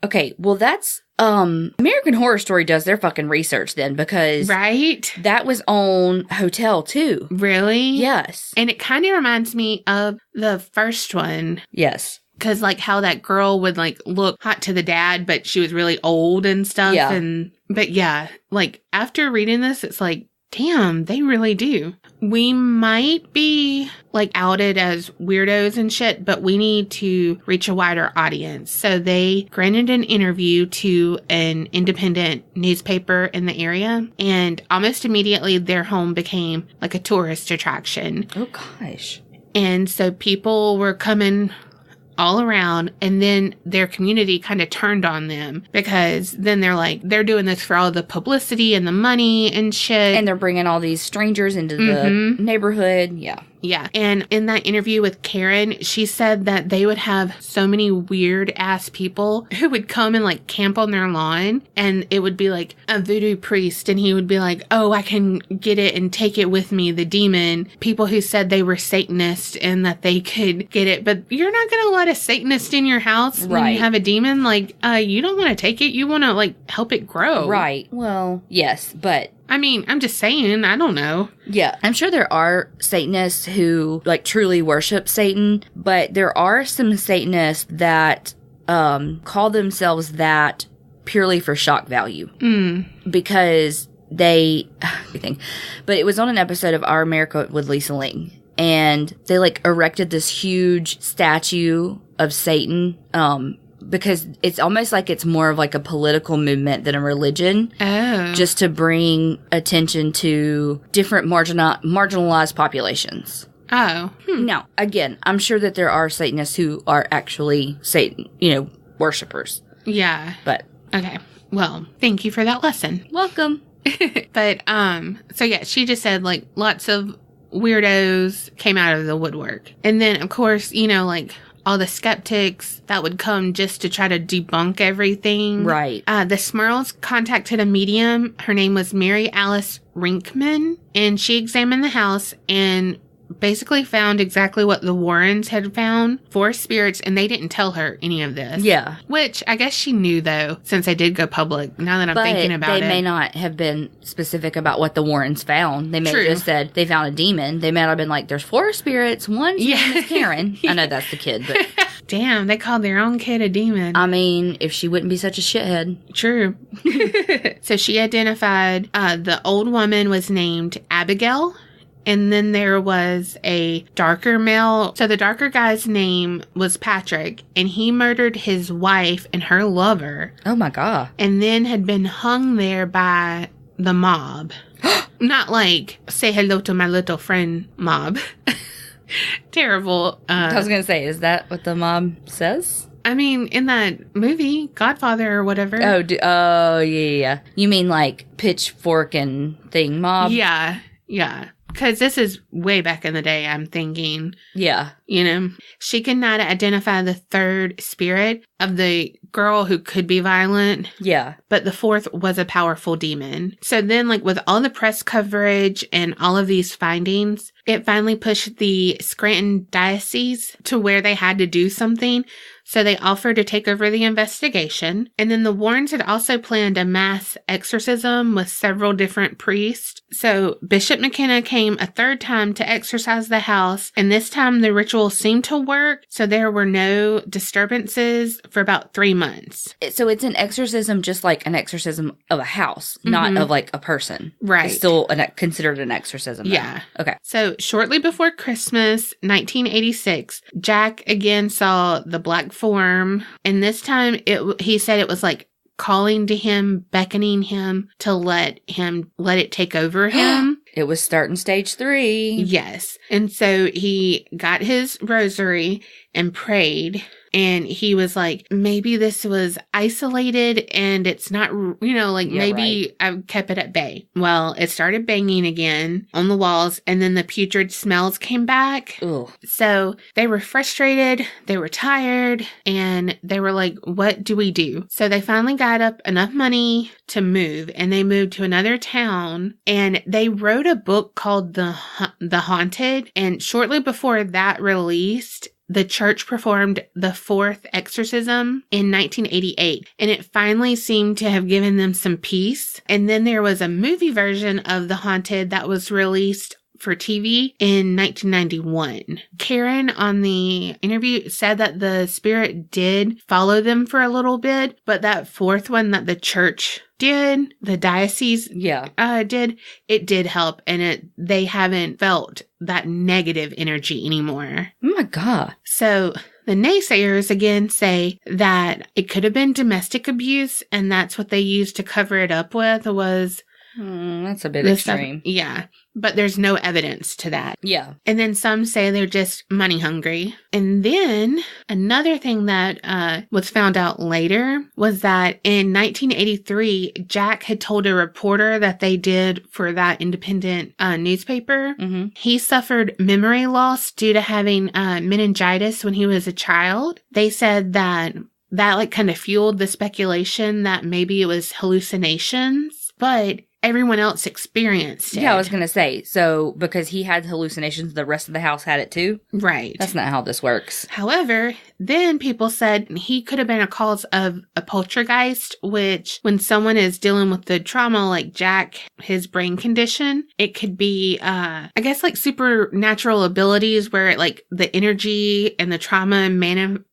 Okay, well that's American Horror Story does their fucking research then, because right? That was on Hotel too. Really? Yes. And it kind of reminds me of the first one. Yes. Because, like, how that girl would, like, look hot to the dad, but she was really old and stuff. Yeah. But, yeah, like, after reading this, it's like, damn, they really do. We might be, like, outed as weirdos and shit, but we need to reach a wider audience. So they granted an interview to an independent newspaper in the area, and almost immediately their home became, like, a tourist attraction. Oh, gosh. And so people were coming all around, and then their community kind of turned on them, because then they're like, they're doing this for all the publicity and the money and shit. And they're bringing all these strangers into the neighborhood. Yeah. Yeah. And in that interview with Karen, she said that they would have so many weird ass people who would come and like camp on their lawn, and it would be like a voodoo priest, and he would be like, oh, I can get it and take it with me, the demon. People who said they were Satanists and that they could get it, but you're not going to let a Satanist in your house when you have a demon. Like, you don't want to take it. You want to like help it grow. Right. Well, yes, but I mean, I'm just saying, I don't know. Yeah. I'm sure there are Satanists who, like, truly worship Satan, but there are some Satanists that call themselves that purely for shock value. Because they... But it was on an episode of Our America with Lisa Ling, and they, like, erected this huge statue of Satan, because it's almost like it's more of like a political movement than a religion. Oh. Just to bring attention to different marginalized populations. Oh. Now, again, I'm sure that there are Satanists who are actually Satan, worshipers. Yeah. But. Okay. Well, thank you for that lesson. Welcome. But, so yeah, she just said, like, lots of weirdos came out of the woodwork. And then, of course, like, all the skeptics that would come just to try to debunk everything. Right. The Smurls contacted a medium. Her name was Mary Alice Rinkman, and she examined the house and basically found exactly what the Warrens had found, 4 spirits, and they didn't tell her any of this. Yeah. Which I guess she knew, though, since they did go public, now that I'm thinking about it. They may not have been specific about what the Warrens found. They may have just said they found a demon. They may not have been like, there's 4 spirits, one's name is Karen. I know that's the kid, but... Damn, they called their own kid a demon. I mean, if she wouldn't be such a shithead. True. So she identified the old woman was named Abigail. And then there was a darker male. So the darker guy's name was Patrick, and he murdered his wife and her lover. Oh my God. And then had been hung there by the mob. Not like, say hello to my little friend mob. Terrible. I was going to say, is that what the mob says? I mean, in that movie, Godfather or whatever. Oh, yeah. You mean like pitchfork and thing mob? Yeah. Because this is way back in the day, I'm thinking. Yeah. She could not identify the 3rd spirit of the girl who could be violent. Yeah. But the 4th was a powerful demon. So then, like, with all the press coverage and all of these findings, it finally pushed the Scranton Diocese to where they had to do something. So they offered to take over the investigation. And then the Warrens had also planned a mass exorcism with several different priests. So Bishop McKenna came a 3rd time to exorcise the house. And this time the ritual seemed to work. So there were no disturbances for about 3 months. So it's an exorcism just like an exorcism of a house, not of like a person. Right. It's still considered an exorcism. Yeah. Now. Okay. So shortly before Christmas, 1986, Jack again saw the black form, and this time he said it was like calling to him, beckoning him to let it take over him. It was starting stage 3. Yes. And so he got his rosary and prayed, And he was like, maybe this was isolated and it's not, maybe I kept it at bay. Well, it started banging again on the walls, and then the putrid smells came back. Ugh. So they were frustrated, they were tired, and they were like, what do we do? So they finally got up enough money to move, and they moved to another town, and they wrote a book called The Haunted. And shortly before that released, the church performed the fourth exorcism in 1988, and it finally seemed to have given them some peace. And then there was a movie version of The Haunted that was released for TV in 1991. Karen on the interview said that the spirit did follow them for a little bit, but that fourth one that the church did, the diocese it did help, and they haven't felt that negative energy anymore. Oh my God. So the naysayers again say that it could have been domestic abuse, and that's what they used to cover it up with was that's a bit extreme. Yeah. But there's no evidence to that. Yeah. And then some say they're just money hungry. And then another thing that was found out later was that in 1983, Jack had told a reporter that they did for that independent newspaper. Mm-hmm. He suffered memory loss due to having meningitis when he was a child. They said that like kind of fueled the speculation that maybe it was hallucinations, but everyone else experienced it. Yeah, I was going to say, so because he had hallucinations, the rest of the house had it too? Right. That's not how this works. However, then people said he could have been a cause of a poltergeist, which when someone is dealing with the trauma like Jack, his brain condition, it could be, I guess like supernatural abilities where like the energy and the trauma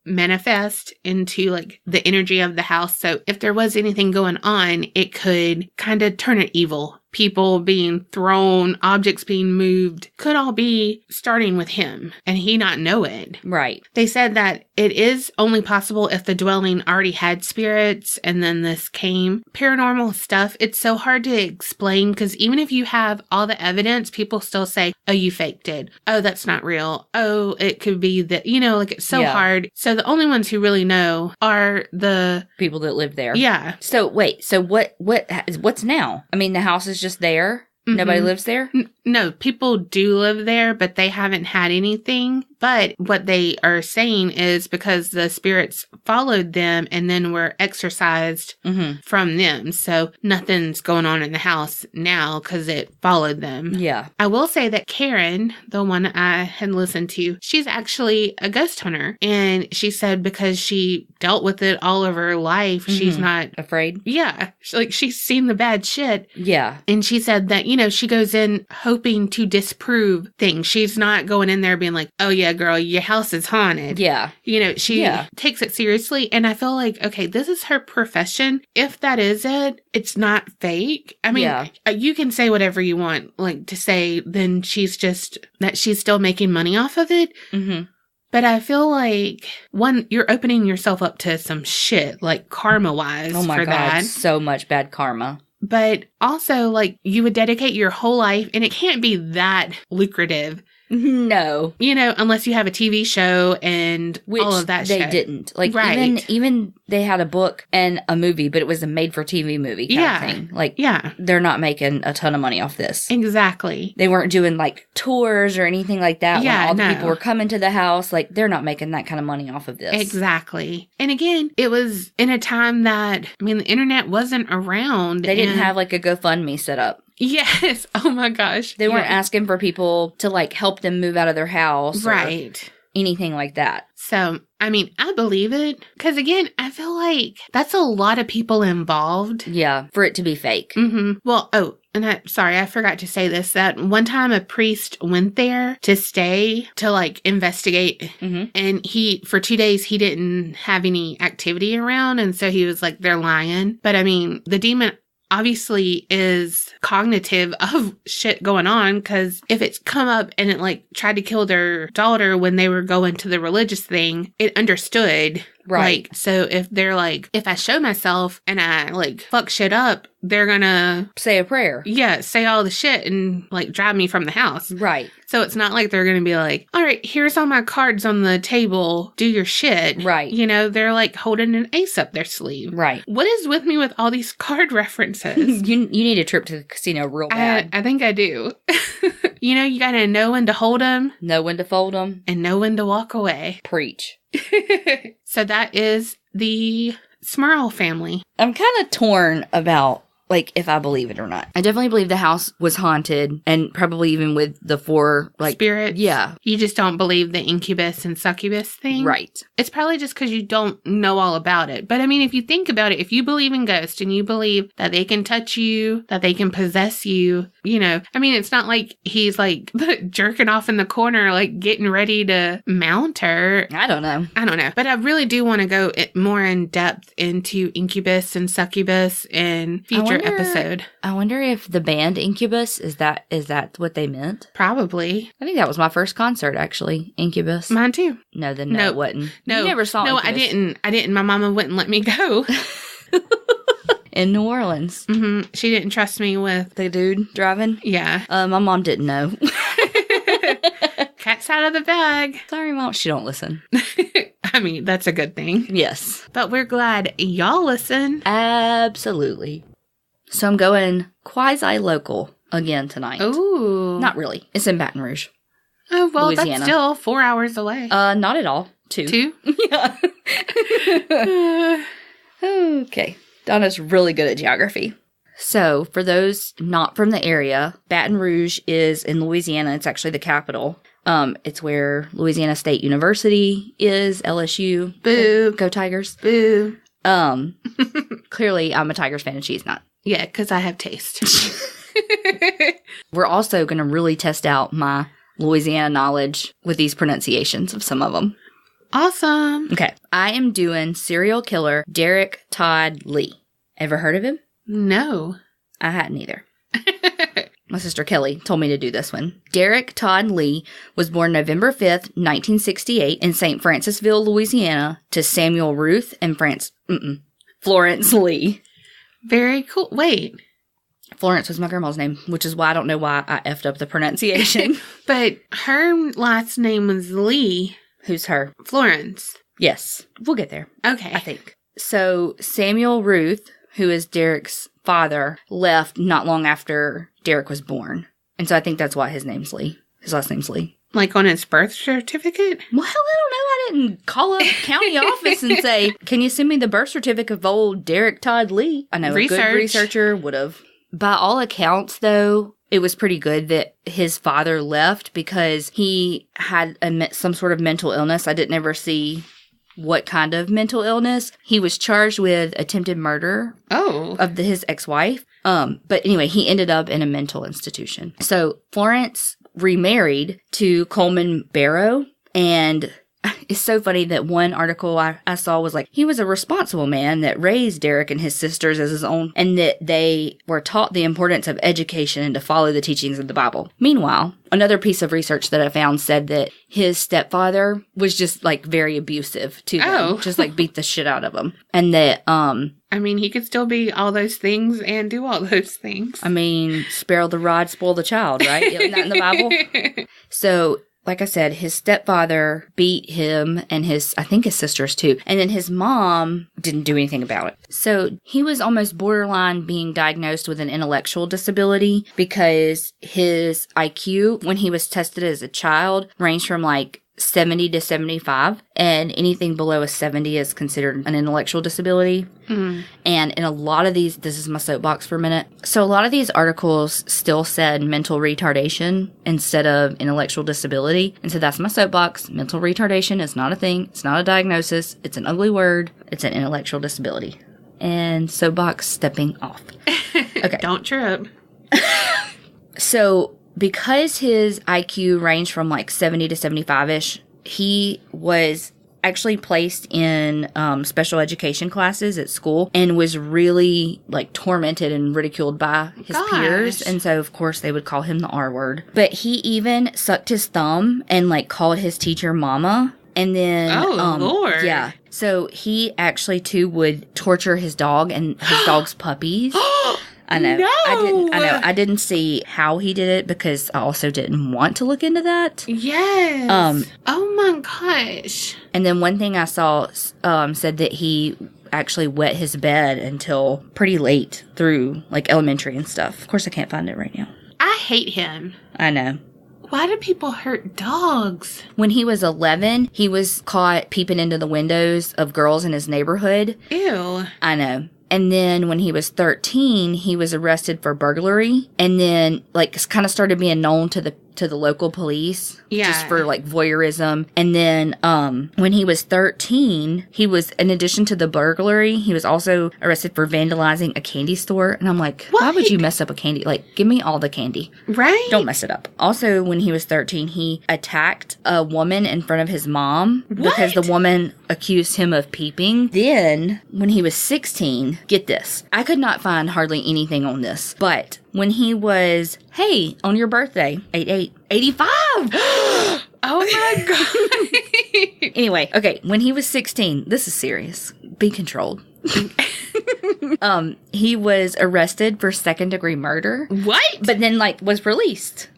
manifest into like the energy of the house. So if there was anything going on, it could kind of turn it evil. People being thrown, objects being moved, could all be starting with him and he not know it. Right. They said that it is only possible if the dwelling already had spirits and then this came. Paranormal stuff, it's so hard to explain because even if you have all the evidence, people still say, oh, you faked it. Oh, that's not real. Oh, it could be that, like it's so hard. So the only ones who really know are the people that live there. Yeah. So wait, so what's now? I mean, the house is just there? Mm-hmm. Nobody lives there? No, people do live there, but they haven't had anything. But what they are saying is because the spirits followed them and then were exorcised from them. So nothing's going on in the house now because it followed them. Yeah. I will say that Karen, the one I had listened to, she's actually a ghost hunter. And she said because she dealt with it all of her life, she's not afraid. Yeah. She's seen the bad shit. Yeah. And she said that, she goes in hoping to disprove things. She's not going in there being like, oh yeah, girl, your house is haunted. Yeah. She takes it seriously. And I feel like, okay, this is her profession. If that is it, it's not fake. I mean, you can say whatever you want, like to say, then she's still making money off of it. Mm-hmm. But I feel like, one, you're opening yourself up to some shit, like karma-wise. Oh my God, that. So much bad karma. But also, like, you would dedicate your whole life, and it can't be that lucrative. No. Unless you have a TV show and all of that shit. They didn't. Like, right. even they had a book and a movie, but it was a made-for-TV movie kind of thing. Like, they're not making a ton of money off this. Exactly. They weren't doing, like, tours or anything like that. Yeah, when all the people were coming to the house. Like, they're not making that kind of money off of this. Exactly. And again, it was in a time that, the internet wasn't around. They didn't have, like, a GoFundMe set up. Yes. Oh my gosh. They weren't asking for people to like help them move out of their house. Right. Or anything like that. So, I believe it. Because again, I feel like that's a lot of people involved. Yeah. For it to be fake. Mm-hmm. Well, and I forgot to say this, that one time a priest went there to stay to like investigate. Mm-hmm. And for 2 days, he didn't have any activity around. And so he was like, they're lying. But the demon obviously is cognitive of shit going on, because if it's come up and it like tried to kill their daughter when they were going to the religious thing, it understood. Right. Like, so if they're like, if I show myself and I like fuck shit up, they're gonna say a prayer. Yeah, say all the shit and like drive me from the house. Right. So it's not like they're going to be like, all right, here's all my cards on the table. Do your shit. Right. You know, they're like holding an ace up their sleeve. Right. What is with me with all these card references? You need a trip to the casino real bad. I think I do. You know, you got to know when to hold them. Know when to fold them. And know when to walk away. Preach. So that is the Smurl family. I'm kind of torn about, like, if I believe it or not. I definitely believe the house was haunted, and probably even with the 4, like... spirits? Yeah. You just don't believe the incubus and succubus thing? Right. It's probably just because you don't know all about it. But, I mean, if you think about it, if you believe in ghosts and you believe that they can touch you, that they can possess you, you know, I mean, it's not like he's, like, jerking off in the corner, like, getting ready to mount her. I don't know. But I really do want to go more in depth into incubus and succubus in future episode. I wonder if the band Incubus, is that what they meant? Probably. I think that was my first concert, actually. Incubus. Mine too. No, it wasn't. No, you never saw Incubus. I didn't. My mama wouldn't let me go. In New Orleans. Mm-hmm. She didn't trust me with the dude driving. Yeah. My mom didn't know. Cat's out of the bag. Sorry, Mom. She don't listen. I mean, that's a good thing. Yes. But we're glad y'all listen. Absolutely. So I'm going quasi-local again tonight. Ooh. Not really. It's in Baton Rouge. Oh, well, Louisiana. That's still 4 hours away. Not at all. 2. 2? Yeah. Okay. Donna's really good at geography. So, for those not from the area, Baton Rouge is in Louisiana. It's actually the capital. It's where Louisiana State University is, LSU. Boo. Go Tigers. Boo. Clearly, I'm a Tigers fan and she's not. Yeah, because I have taste. We're also going to really test out my Louisiana knowledge with these pronunciations of some of them. Awesome. Okay. I am doing serial killer Derrick Todd Lee. Ever heard of him? No. I hadn't either. My sister Kelly told me to do this one. Derrick Todd Lee was born November 5th, 1968 in St. Francisville, Louisiana to Samuel Ruth and Florence Lee. Very cool. Wait. Florence was my grandma's name, which is why I don't know why I effed up the pronunciation. But her last name was Lee. Who's her? Florence. Yes. We'll get there. Okay. I think. So Samuel Ruth, who is Derrick's father, left not long after Derrick was born. And so I think that's why his name's Lee. His last name's Lee. Like on his birth certificate? Well, I don't know. I didn't call up county office and say, can you send me the birth certificate of old Derrick Todd Lee? I know a good researcher would have. By all accounts, though, it was pretty good that his father left because he had some sort of mental illness. I didn't ever see what kind of mental illness. He was charged with attempted murder of his ex-wife. But anyway, he ended up in a mental institution. So Florence remarried to Coleman Barrow, and it's so funny that one article I saw was like, he was a responsible man that raised Derrick and his sisters as his own, and that they were taught the importance of education and to follow the teachings of the Bible. Meanwhile, another piece of research that I found said that his stepfather was just like very abusive to them, just like beat the shit out of them. And that, I mean, he could still be all those things and do all those things. I mean, spare the rod, spoil the child, right? Isn't that in the Bible? So, like I said, his stepfather beat him and I think his sisters too. And then his mom didn't do anything about it. So he was almost borderline being diagnosed with an intellectual disability because his IQ, when he was tested as a child, ranged from like 70 to 75, and anything below a 70 is considered an intellectual disability. And in a lot of these, this is my soapbox for a minute. So a lot of these articles still said mental retardation instead of intellectual disability. And so that's my soapbox. Mental retardation is not a thing. It's not a diagnosis. It's an ugly word. It's an intellectual disability. And soapbox stepping off. Okay. Don't trip. So because his IQ ranged from like 70 to 75-ish, he was actually placed in special education classes at school and was really like tormented and ridiculed by his peers. And so, of course, they would call him the R word. But he even sucked his thumb and like called his teacher mama. And then, Lord. Yeah. So he actually too would torture his dog and his dog's puppies. I know. No. I didn't see how he did it because I also didn't want to look into that. Yes. Oh my gosh. And then one thing I saw said that he actually wet his bed until pretty late through like elementary and stuff. Of course, I can't find it right now. I hate him. I know. Why do people hurt dogs? When he was 11, he was caught peeping into the windows of girls in his neighborhood. Ew. I know. And then when he was 13, he was arrested for burglary and then like kind of started being known to the local police. Yeah. Just for like voyeurism. And then when he was 13, he was, in addition to the burglary, he was also arrested for vandalizing a candy store. And I'm like, why would you mess up a candy? Like, give me all the candy. Right? Don't mess it up. Also, when he was 13, he attacked a woman in front of his mom because the woman accused him of peeping. Then, when he was 16, get this. I could not find hardly anything on this, but when he was, hey, on your birthday, 85. Oh my God. Anyway, okay, when he was 16, this is serious. Be controlled. He was arrested for second-degree murder. What? But then, like, was released.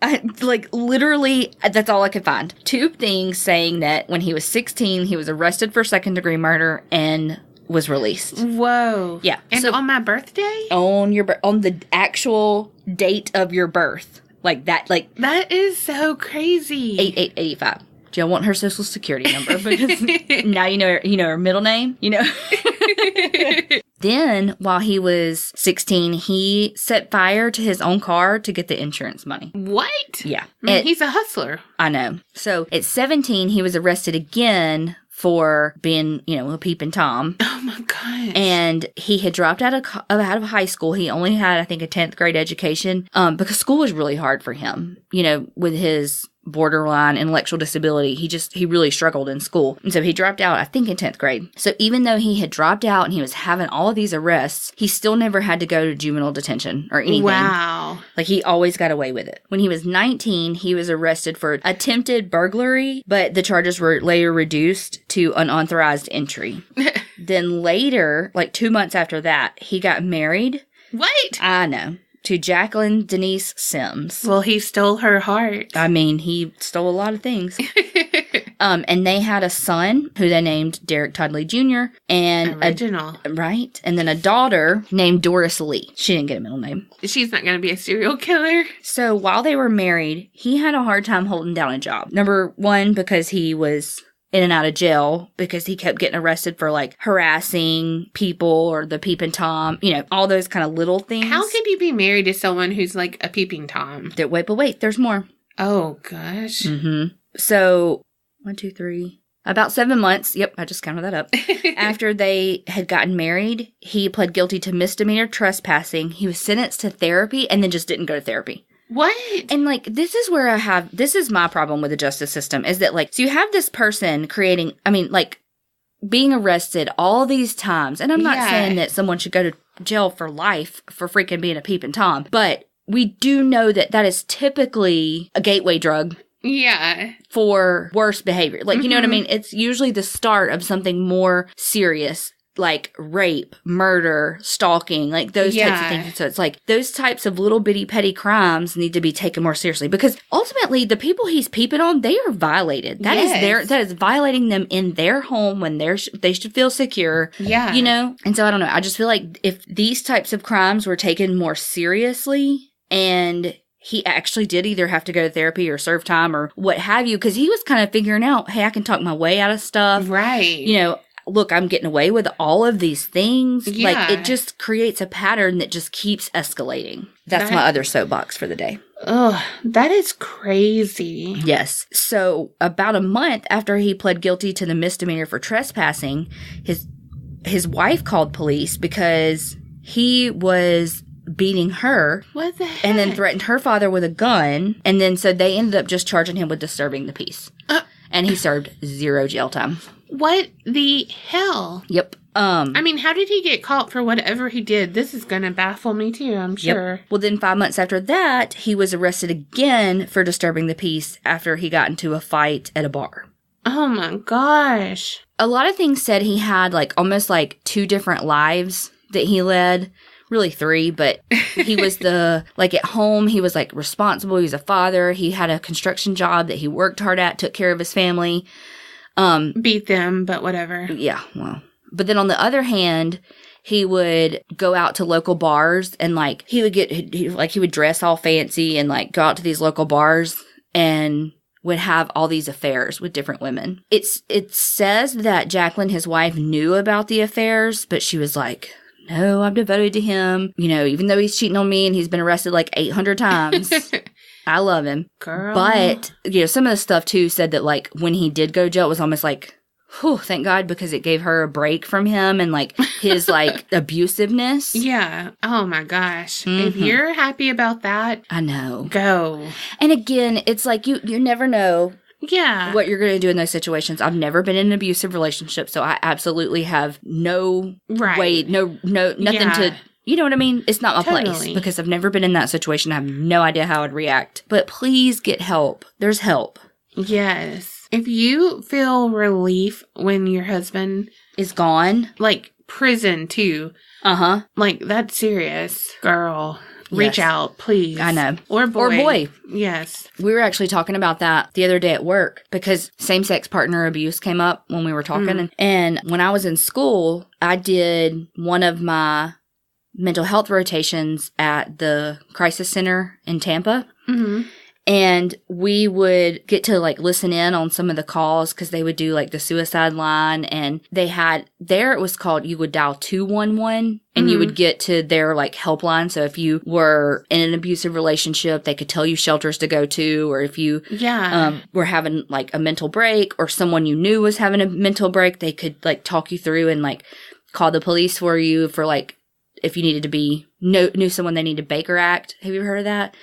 Literally, that's all I could find. 2 things saying that when he was 16, he was arrested for second-degree murder and was released. Whoa. Yeah. And so, on my birthday? On the actual date of your birth. Like that, like... That is so crazy. 8885. Do y'all want her social security number? Because now you know her middle name, you know? Then, while he was 16, he set fire to his own car to get the insurance money. What? Yeah. I mean, he's a hustler. I know. So, at 17, he was arrested again for being, a peeping Tom. Oh my gosh. And he had dropped out of high school. He only had, I think, a 10th grade education because school was really hard for him, with his borderline intellectual disability. He really struggled in school. And so he dropped out, I think, in 10th grade. So even though he had dropped out and he was having all of these arrests, he still never had to go to juvenile detention or anything. Wow. Like, he always got away with it. When he was 19, he was arrested for attempted burglary, but the charges were later reduced to unauthorized entry. Then later, like 2 months after that, he got married. What? I know. To Jacqueline Denise Sims. Well, he stole her heart. I mean, he stole a lot of things. And they had a son who they named Derrick Todd Lee Jr. And original. Right. And then a daughter named Doris Lee. She didn't get a middle name. She's not going to be a serial killer. So while they were married, he had a hard time holding down a job. Number one, because he was in and out of jail because he kept getting arrested for like harassing people or the peeping Tom, all those kind of little things. How could you be married to someone who's like a peeping Tom? Wait, there's more. Oh, gosh. Mm-hmm. So, 1, 2, 3, about 7 months. Yep, I just counted that up. After they had gotten married, he pled guilty to misdemeanor trespassing. He was sentenced to therapy and then just didn't go to therapy. What? And, this is where this is my problem with the justice system, is that, so you have this person being arrested all these times, and I'm not saying that someone should go to jail for life for freaking being a peeping Tom, but we do know that that is typically a gateway drug. Yeah. For worse behavior. You know what I mean? It's usually the start of something more serious, like rape, murder, stalking, those types of things. So it's those types of little bitty petty crimes need to be taken more seriously because ultimately the people he's peeping on, they are violated. That is violating them in their home when they should feel secure. Yeah. And so I don't know. I just feel like if these types of crimes were taken more seriously and he actually did either have to go to therapy or serve time or what have you, because he was kind of figuring out, hey, I can talk my way out of stuff. Right. Look, I'm getting away with all of these things. Yeah. It just creates a pattern that just keeps escalating. That's my other soapbox for the day. Oh, that is crazy. Yes. So about a month after he pled guilty to the misdemeanor for trespassing, his wife called police because he was beating her. What the heck? And then threatened her father with a gun. And then so they ended up just charging him with disturbing the peace. And he served 0 jail time. What the hell? Yep. I mean, how did he get caught for whatever he did? This is going to baffle me too, I'm sure. Yep. Well, then 5 months after that, he was arrested again for disturbing the peace after he got into a fight at a bar. Oh my gosh. A lot of things said he had almost 2 different lives that he led, really 3, but he was like at home, he was like responsible. He was a father. He had a construction job that he worked hard at, took care of his family. Beat them, but whatever. Yeah, well. But then on the other hand, he would go out to local bars and like he would dress all fancy and like go out to these local bars and would have all these affairs with different women. It says that Jacqueline, his wife, knew about the affairs, but she was like, no, I'm devoted to him. You know, even though he's cheating on me and he's been arrested like 800 times, I love him. Girl. But, you know, some of the stuff too said that like when he did go to jail, it was almost like, whew, thank God, because it gave her a break from him and like his like abusiveness. Yeah. Oh my gosh. Mm-hmm. If you're happy about that, I know. Go. And again, it's like you never know. Yeah. What you're going to do in those situations. I've never been in an abusive relationship, so I absolutely have no way, nothing to, you know what I mean? It's not my place because I've never been in that situation. I have no idea how I'd react. But please get help. There's help. Yes. If you feel relief when your husband is gone, like prison too. Like that's serious, girl. Reach out, please. I know. Or boy. Or boy. Yes. We were actually talking about that the other day at work because same-sex partner abuse came up when we were talking. And when I was in school, I did one of my mental health rotations at the crisis center in Tampa. Mm-hmm. And we would get to like listen in on some of the calls because they would do like the suicide line, and they had there it was called, you would dial 211 and you would get to their like helpline. So if you were in an abusive relationship, they could tell you shelters to go to, or if you were having like a mental break or someone you knew was having a mental break, they could like talk you through and like call the police for you for like if you needed to be, knew someone they needed Baker Act. Have you ever heard of that?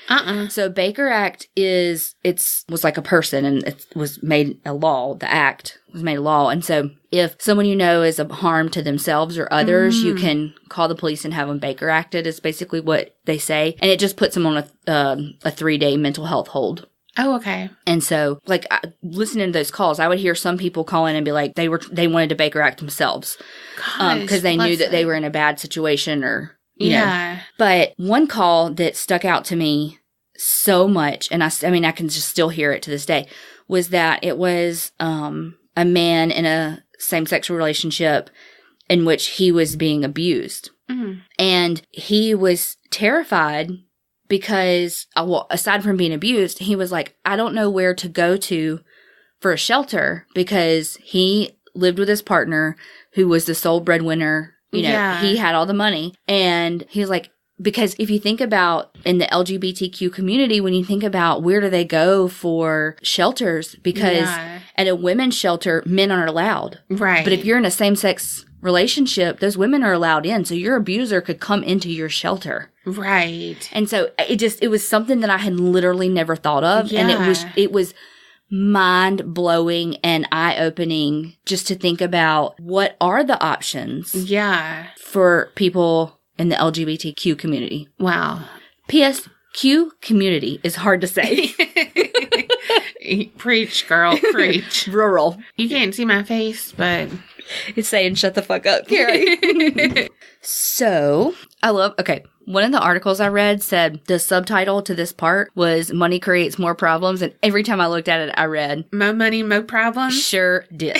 So Baker Act was like a person, and it was made a law. The act was made a law. And so if someone you know is a harm to themselves or others, you can call the police and have them Baker Acted is basically what they say. And it just puts them on a 3-day mental health hold. Oh, okay. And so, like, listening to those calls, I would hear some people call in and be like, they wanted to Baker Act themselves. Because they knew that they were in a bad situation or, you know. But one call that stuck out to me so much, and I mean, I can just still hear it to this day, was that it was a man in a same-sex relationship in which he was being abused. Mm-hmm. And he was terrified because, aside from being abused, he was like, I don't know where to go to for a shelter because he lived with his partner who was the sole breadwinner. You know, he had all the money. And he was like, because if you think about in the LGBTQ community, when you think about where do they go for shelters, because at a women's shelter, men aren't allowed. Right. But if you're in a same-sex relationship, those women are allowed in. So your abuser could come into your shelter. Right. And so it was something that I had literally never thought of. Yeah. And it was mind blowing and eye opening just to think about what are the options. Yeah. For people in the LGBTQ community. Wow. P.S. Q community is hard to say. Preach, girl, preach. Rural. You can't see my face, but it's saying shut the fuck up, Carrie. So, one of the articles I read said the subtitle to this part was Money Creates More Problems, and every time I looked at it, I read Mo money, mo problems? Sure did.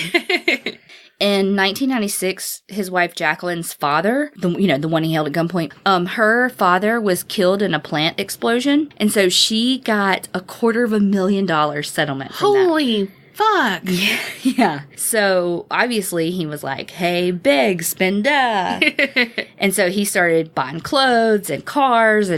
In 1996, his wife Jacqueline's father, the one he held at gunpoint, her father was killed in a plant explosion, and so she got $250,000 settlement from that. Holy fuck. Yeah. So obviously he was like, hey, beg, spend and so he started buying clothes and cars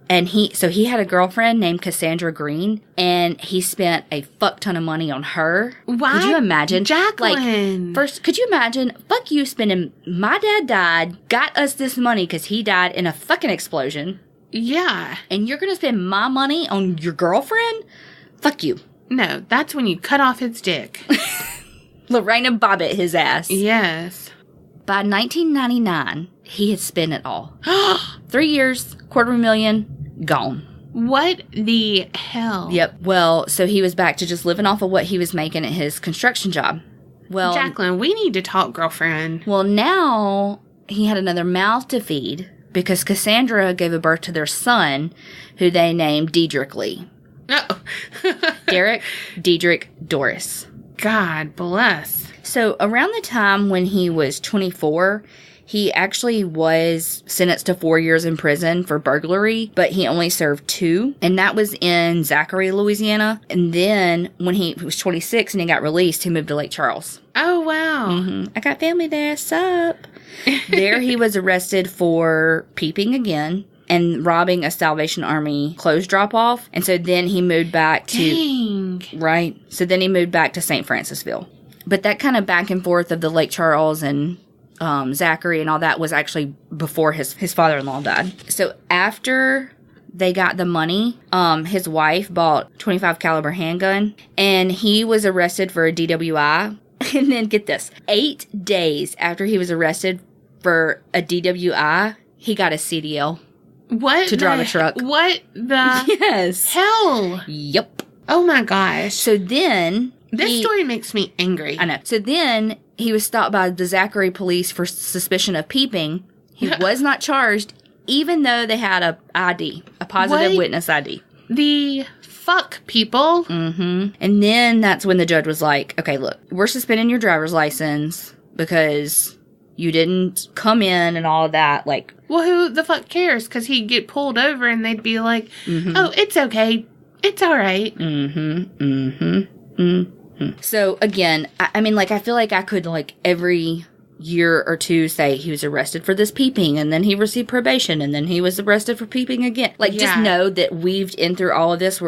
and he had a girlfriend named Cassandra Green, and he spent a fuck ton of money on her. What? Could you imagine? Jacqueline. Like, first, could you imagine, fuck you spending, my dad died, got us this money because he died in a fucking explosion. Yeah. And you're going to spend my money on your girlfriend? Fuck you. No, that's when you cut off his dick. Lorraine and Bobbitt his ass. Yes. By 1999, he had spent it all. 3 years, $250,000, gone. What the hell? Yep. Well, so he was back to just living off of what he was making at his construction job. Well, Jacqueline, we need to talk, girlfriend. Well, now he had another mouth to feed because Cassandra gave a birth to their son, who they named Derrick Lee. Oh. Derrick, Diedrich, Doris. God bless. So around the time when he was 24, he actually was sentenced to 4 years in prison for burglary, but he only served 2. And that was in Zachary, Louisiana. And then when he was 26 and he got released, he moved to Lake Charles. Oh, wow. Mm-hmm. I got family there. Sup? There he was arrested for peeping again and robbing a Salvation Army clothes drop-off. And so then he moved back to... Dang. Right. So then he moved back to St. Francisville. But that kind of back and forth of the Lake Charles and Zachary and all that was actually before his father-in-law died. So after they got the money, his wife bought .25 caliber handgun, and he was arrested for a DWI. And then get this, 8 days after he was arrested for a DWI, he got a CDL. What? To drive a truck. What the Yes. hell? Yep. Oh my gosh. So then... This story makes me angry. I know. So then he was stopped by the Zachary police for suspicion of peeping. He was not charged, even though they had a ID, a positive witness ID. The fuck, people? Mm-hmm. And then that's when the judge was like, okay, look, we're suspending your driver's license because you didn't come in and all of that. Like, well, who the fuck cares? Because he'd get pulled over and they'd be like, oh, it's okay. It's all right. Mm-hmm. Mm-hmm. Mm-hmm. So, again, I mean, like, I feel like I could, like, every year or two say he was arrested for this peeping, and then he received probation, and then he was arrested for peeping again. Like, just know that weaved in through all of this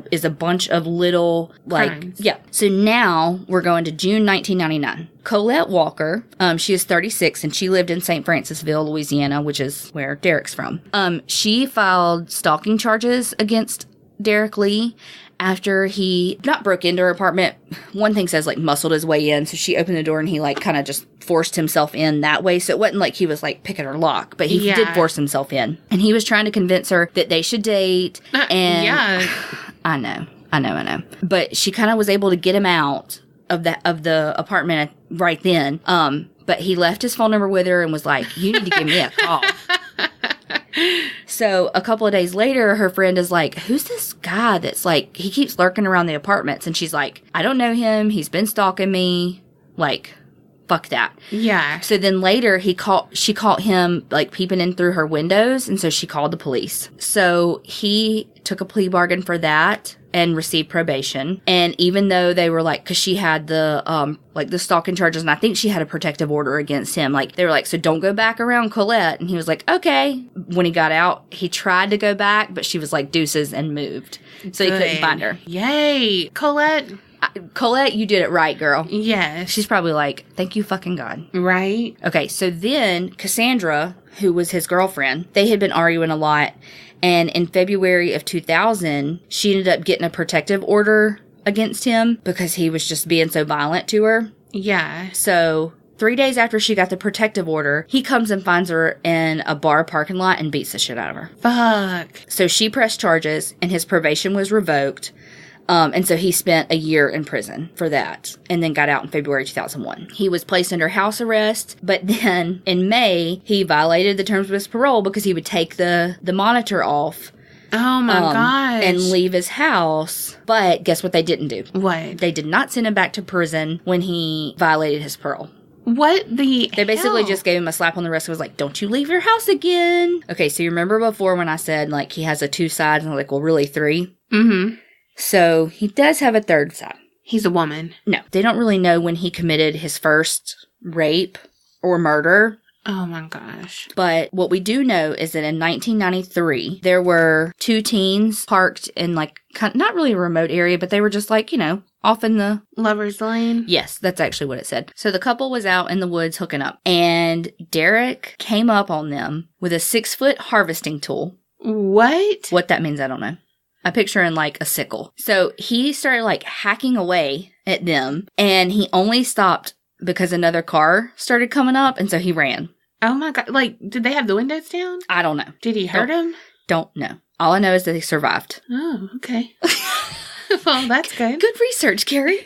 is a bunch of little, like, crimes. Yeah. So now we're going to June 1999. Colette Walker, she is 36, and she lived in St. Francisville, Louisiana, which is where Derrick's from. She filed stalking charges against Derrick Lee after he not broke into her apartment. One thing says, like, muscled his way in. So she opened the door and he, like, kind of just forced himself in that way. So it wasn't like he was, like, picking her lock, but he did force himself in. And he was trying to convince her that they should date. And I know. But she kind of was able to get him out of the apartment right then. But he left his phone number with her and was like, you need to give me a call. So a couple of days later, her friend is like, who's this guy that's like, he keeps lurking around the apartments? And she's like, I don't know him. He's been stalking me. Like, fuck that. Yeah. So then later she caught him like peeping in through her windows. And so she called the police. So he took a plea bargain for that and received probation. And even though they were like, cause she had the, like the stalking charges, and I think she had a protective order against him. Like, they were like, so don't go back around Colette. And he was like, okay. When he got out, he tried to go back, but she was like deuces and moved. So he couldn't find her. Yay. Colette, you did it right, girl. Yes. She's probably like, thank you fucking God. Right. Okay. So then Cassandra, who was his girlfriend, they had been arguing a lot. And in February of 2000, she ended up getting a protective order against him because he was just being so violent to her. Yeah. So 3 days after she got the protective order, he comes and finds her in a bar parking lot and beats the shit out of her. Fuck. So she pressed charges and his probation was revoked. And so he spent a year in prison for that and then got out in February 2001. He was placed under house arrest, but then in May, he violated the terms of his parole because he would take the monitor off. Oh my gosh. And leave his house. But guess what they didn't do? What? They did not send him back to prison when he violated his parole. What the They basically just gave him a slap on the wrist and was like, don't you leave your house again. Okay, so you remember before when I said, like, he has a 2 sides, and I'm like, well, really 3? Mm-hmm. So he does have a 3rd side. He's a woman. No, they don't really know when he committed his first rape or murder. Oh my gosh. But what we do know is that in 1993, there were 2 teens parked in like, not really a remote area, but they were just like, you know, off in the... Lover's Lane? Yes, that's actually what it said. So the couple was out in the woods hooking up. And Derrick came up on them with a 6-foot harvesting tool. What? What that means, I don't know. I picture in like a sickle. So he started like hacking away at them, and he only stopped because another car started coming up, and so he ran. Oh my God. Like, did they have the windows down? I don't know. Did he hurt him? Don't know. All I know is that he survived. Oh, okay. Well, that's good. Good research, Carrie.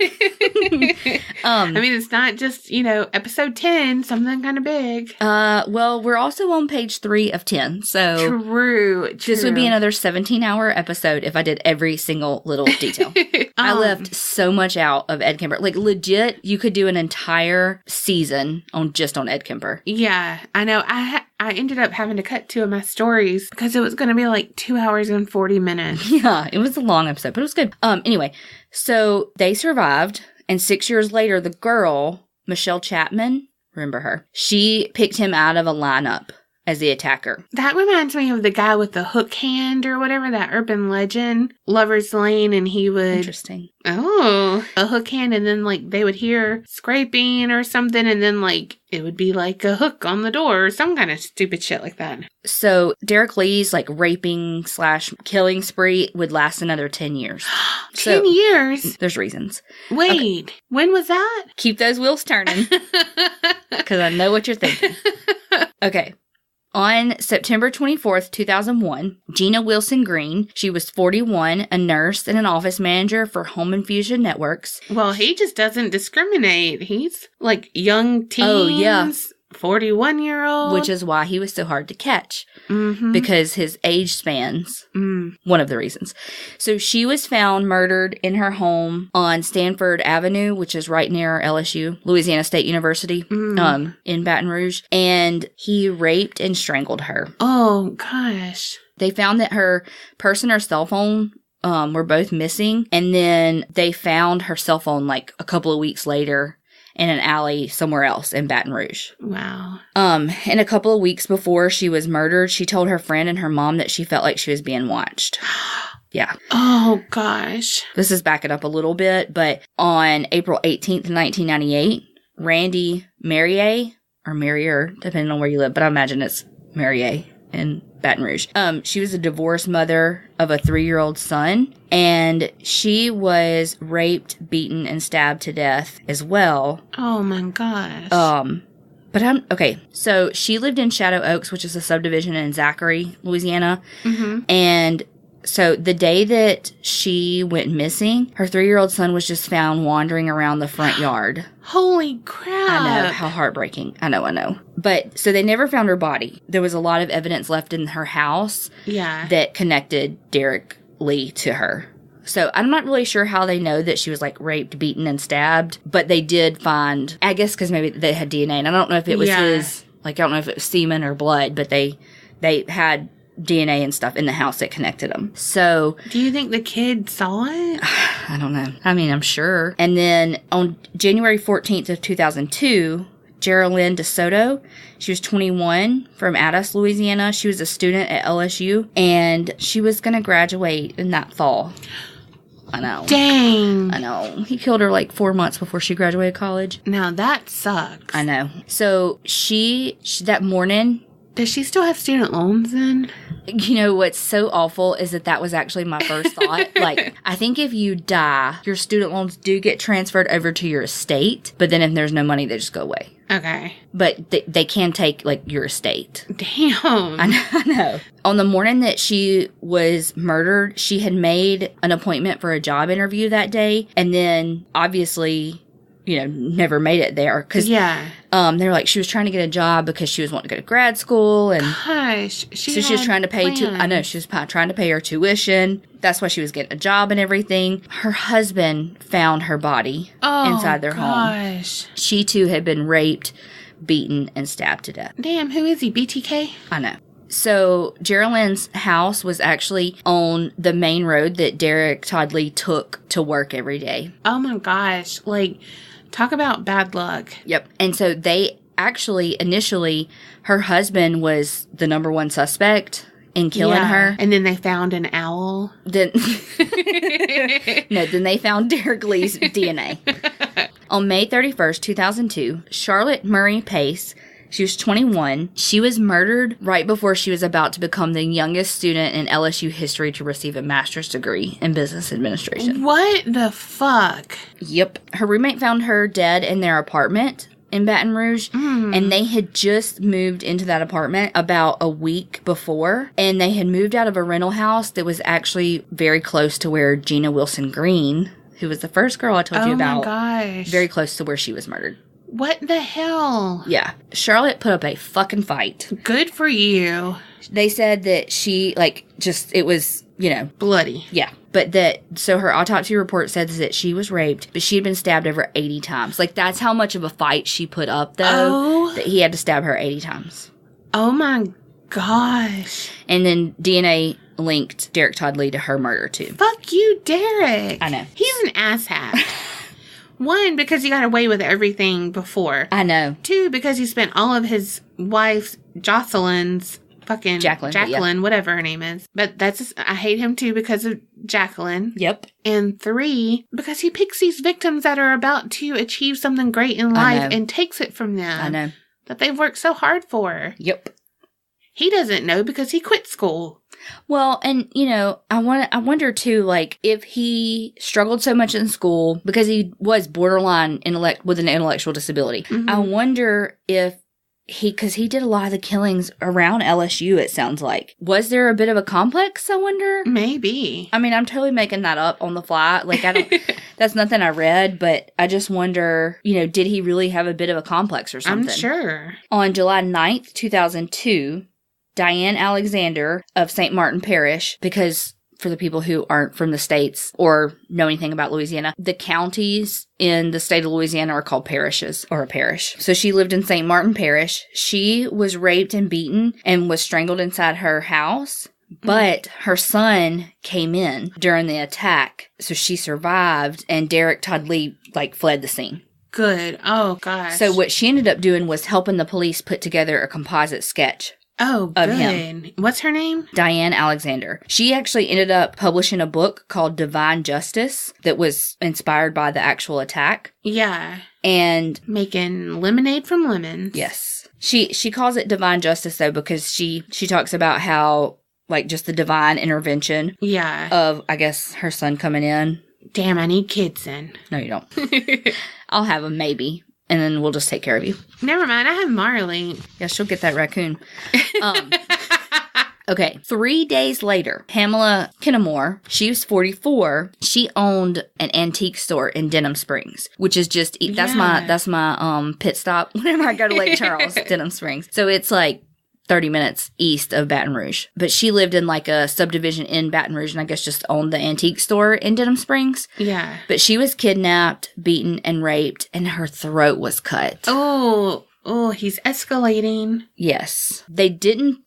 I mean, it's not just, episode 10, something kind of big. Well, we're also on page 3 of 10. So True. This would be another 17-hour episode if I did every single little detail. I left so much out of Ed Kemper. Like, legit, you could do an entire season on Ed Kemper. Yeah, I know. I ended up having to cut 2 of my stories because it was going to be like 2 hours and 40 minutes. Yeah, it was a long episode, but it was good. Anyway, so they survived, and 6 years later, the girl, Michelle Chapman, remember her, she picked him out of a lineup as the attacker. That reminds me of the guy with the hook hand or whatever, that urban legend, Lover's Lane, and he would... Interesting. Oh, a hook hand, and then, like, they would hear scraping or something, and then, like, it would be, like, a hook on the door or some kind of stupid shit like that. So, Derrick Lee's, like, raping/killing spree would last another 10 years. 10 years? There's reasons. Wait, okay. When was that? Keep those wheels turning. Because I know what you're thinking. Okay. On September 24th, 2001, Gina Wilson Green, she was 41, a nurse and an office manager for Home Infusion Networks. Well, he just doesn't discriminate. He's like young teens. Oh, yeah. 41-year-old. Which is why he was so hard to catch. Mm-hmm. Because his age spans. One of the reasons. So she was found murdered in her home on Stanford Avenue, which is right near LSU, Louisiana State University, in Baton Rouge. And he raped and strangled her. Oh, gosh. They found that her purse and her cell phone were both missing. And then they found her cell phone like a couple of weeks later in an alley somewhere else in Baton Rouge. Wow. And a couple of weeks before she was murdered, she told her friend and her mom that she felt like she was being watched. Yeah. Oh, gosh. This is backing up a little bit, but on April 18th, 1998, Randy Merrier, or Merrier, depending on where you live, but I imagine it's Merrier in Baton Rouge. She was a divorced mother of a 3-year-old son, and she was raped, beaten, and stabbed to death as well. Oh my gosh. Okay, so she lived in Shadow Oaks, which is a subdivision in Zachary, Louisiana, and so the day that she went missing, her 3-year-old son was just found wandering around the front yard. Holy crap. I know, how heartbreaking. I know. But, so they never found her body. There was a lot of evidence left in her house that connected Derrick Lee to her. So I'm not really sure how they know that she was, like, raped, beaten, and stabbed. But they did find, I guess because maybe they had DNA. And I don't know if it was his, like, I don't know if it was semen or blood. But they had DNA and stuff in the house that connected them. So... Do you think the kid saw it? I don't know. I mean, I'm sure. And then on January 14th of 2002, Geraldine DeSoto, she was 21 from Addis, Louisiana. She was a student at LSU, and she was going to graduate in that fall. I know. Dang. I know. He killed her like 4 months before she graduated college. Now that sucks. I know. So she that morning... Does she still have student loans then? You know, what's so awful is that was actually my first thought. Like, I think if you die, your student loans do get transferred over to your estate. But then if there's no money, they just go away. Okay. But they can take, like, your estate. Damn. I know. On the morning that she was murdered, she had made an appointment for a job interview that day. And then, obviously... never made it there. Cause, they were like, she was trying to get a job because she was wanting to go to grad school. And gosh, she was trying to pay, she was trying to pay her tuition. That's why she was getting a job and everything. Her husband found her body inside their home. She too had been raped, beaten, and stabbed to death. Damn, who is he? BTK? I know. So, Geraldine's house was actually on the main road that Derrick Todd Lee took to work every day. Oh my gosh. Like, talk about bad luck. Yep. And so they actually, initially, her husband was the number one suspect in killing her. And then they found an owl. Then they found Derrick Lee's DNA. On May 31st, 2002, Charlotte Murray Pace... She was 21. She was murdered right before she was about to become the youngest student in LSU history to receive a master's degree in business administration. What the fuck? Yep. Her roommate found her dead in their apartment in Baton Rouge. And they had just moved into that apartment about a week before. And they had moved out of a rental house that was actually very close to where Gina Wilson Green, who was the first girl I told you about. Oh my gosh. Very close to where she was murdered. What the hell? Yeah. Charlotte put up a fucking fight. Good for you. They said that she, it was, bloody. Yeah. But so her autopsy report says that she was raped, but she had been stabbed over 80 times. That's how much of a fight she put up, though, that he had to stab her 80 times. Oh my gosh. And then DNA linked Derrick Todd Lee to her murder, too. Fuck you, Derrick. I know. He's an asshat. 1, because he got away with everything before. I know. 2, because he spent all of his wife's, Jocelyn's, fucking Jacqueline, whatever her name is. But I hate him too because of Jacqueline. Yep. And 3, because he picks these victims that are about to achieve something great in life and takes it from them. I know. That they've worked so hard for. Yep. He doesn't know because he quit school. Well, and, I wonder, too, if he struggled so much in school because he was borderline with an intellectual disability. Mm-hmm. I wonder if because he did a lot of the killings around LSU, it sounds like. Was there a bit of a complex, I wonder? Maybe. I mean, I'm totally making that up on the fly. That's nothing I read, but I just wonder, did he really have a bit of a complex or something? I'm sure. On July 9th, 2002, Diane Alexander of St. Martin Parish, because for the people who aren't from the States or know anything about Louisiana, the counties in the state of Louisiana are called parishes or a parish. So she lived in St. Martin Parish. She was raped and beaten and was strangled inside her house. But her son came in during the attack. So she survived and Derrick Todd Lee fled the scene. Good. Oh, gosh. So what she ended up doing was helping the police put together a composite sketch. Oh, good. Of him. What's her name? Diane Alexander. She actually ended up publishing a book called Divine Justice that was inspired by the actual attack. Yeah. And making lemonade from lemons. Yes. She calls it Divine Justice, though, because she talks about how, just the divine intervention. Yeah. Of, I guess, her son coming in. Damn, I need kids then. No, you don't. I'll have them, maybe. And then we'll just take care of you. Never mind. I have Marley. Yeah, she'll get that raccoon. Okay. 3 days later, Pamela Kennemore, she was 44. She owned an antique store in Denham Springs, which is just, that's my pit stop whenever I go to Lake Charles, Denham Springs. So it's 30 minutes east of Baton Rouge. But she lived in a subdivision in Baton Rouge and I guess just owned the antique store in Denham Springs. Yeah. But she was kidnapped, beaten, and raped, and her throat was cut. Oh, he's escalating. Yes. They didn't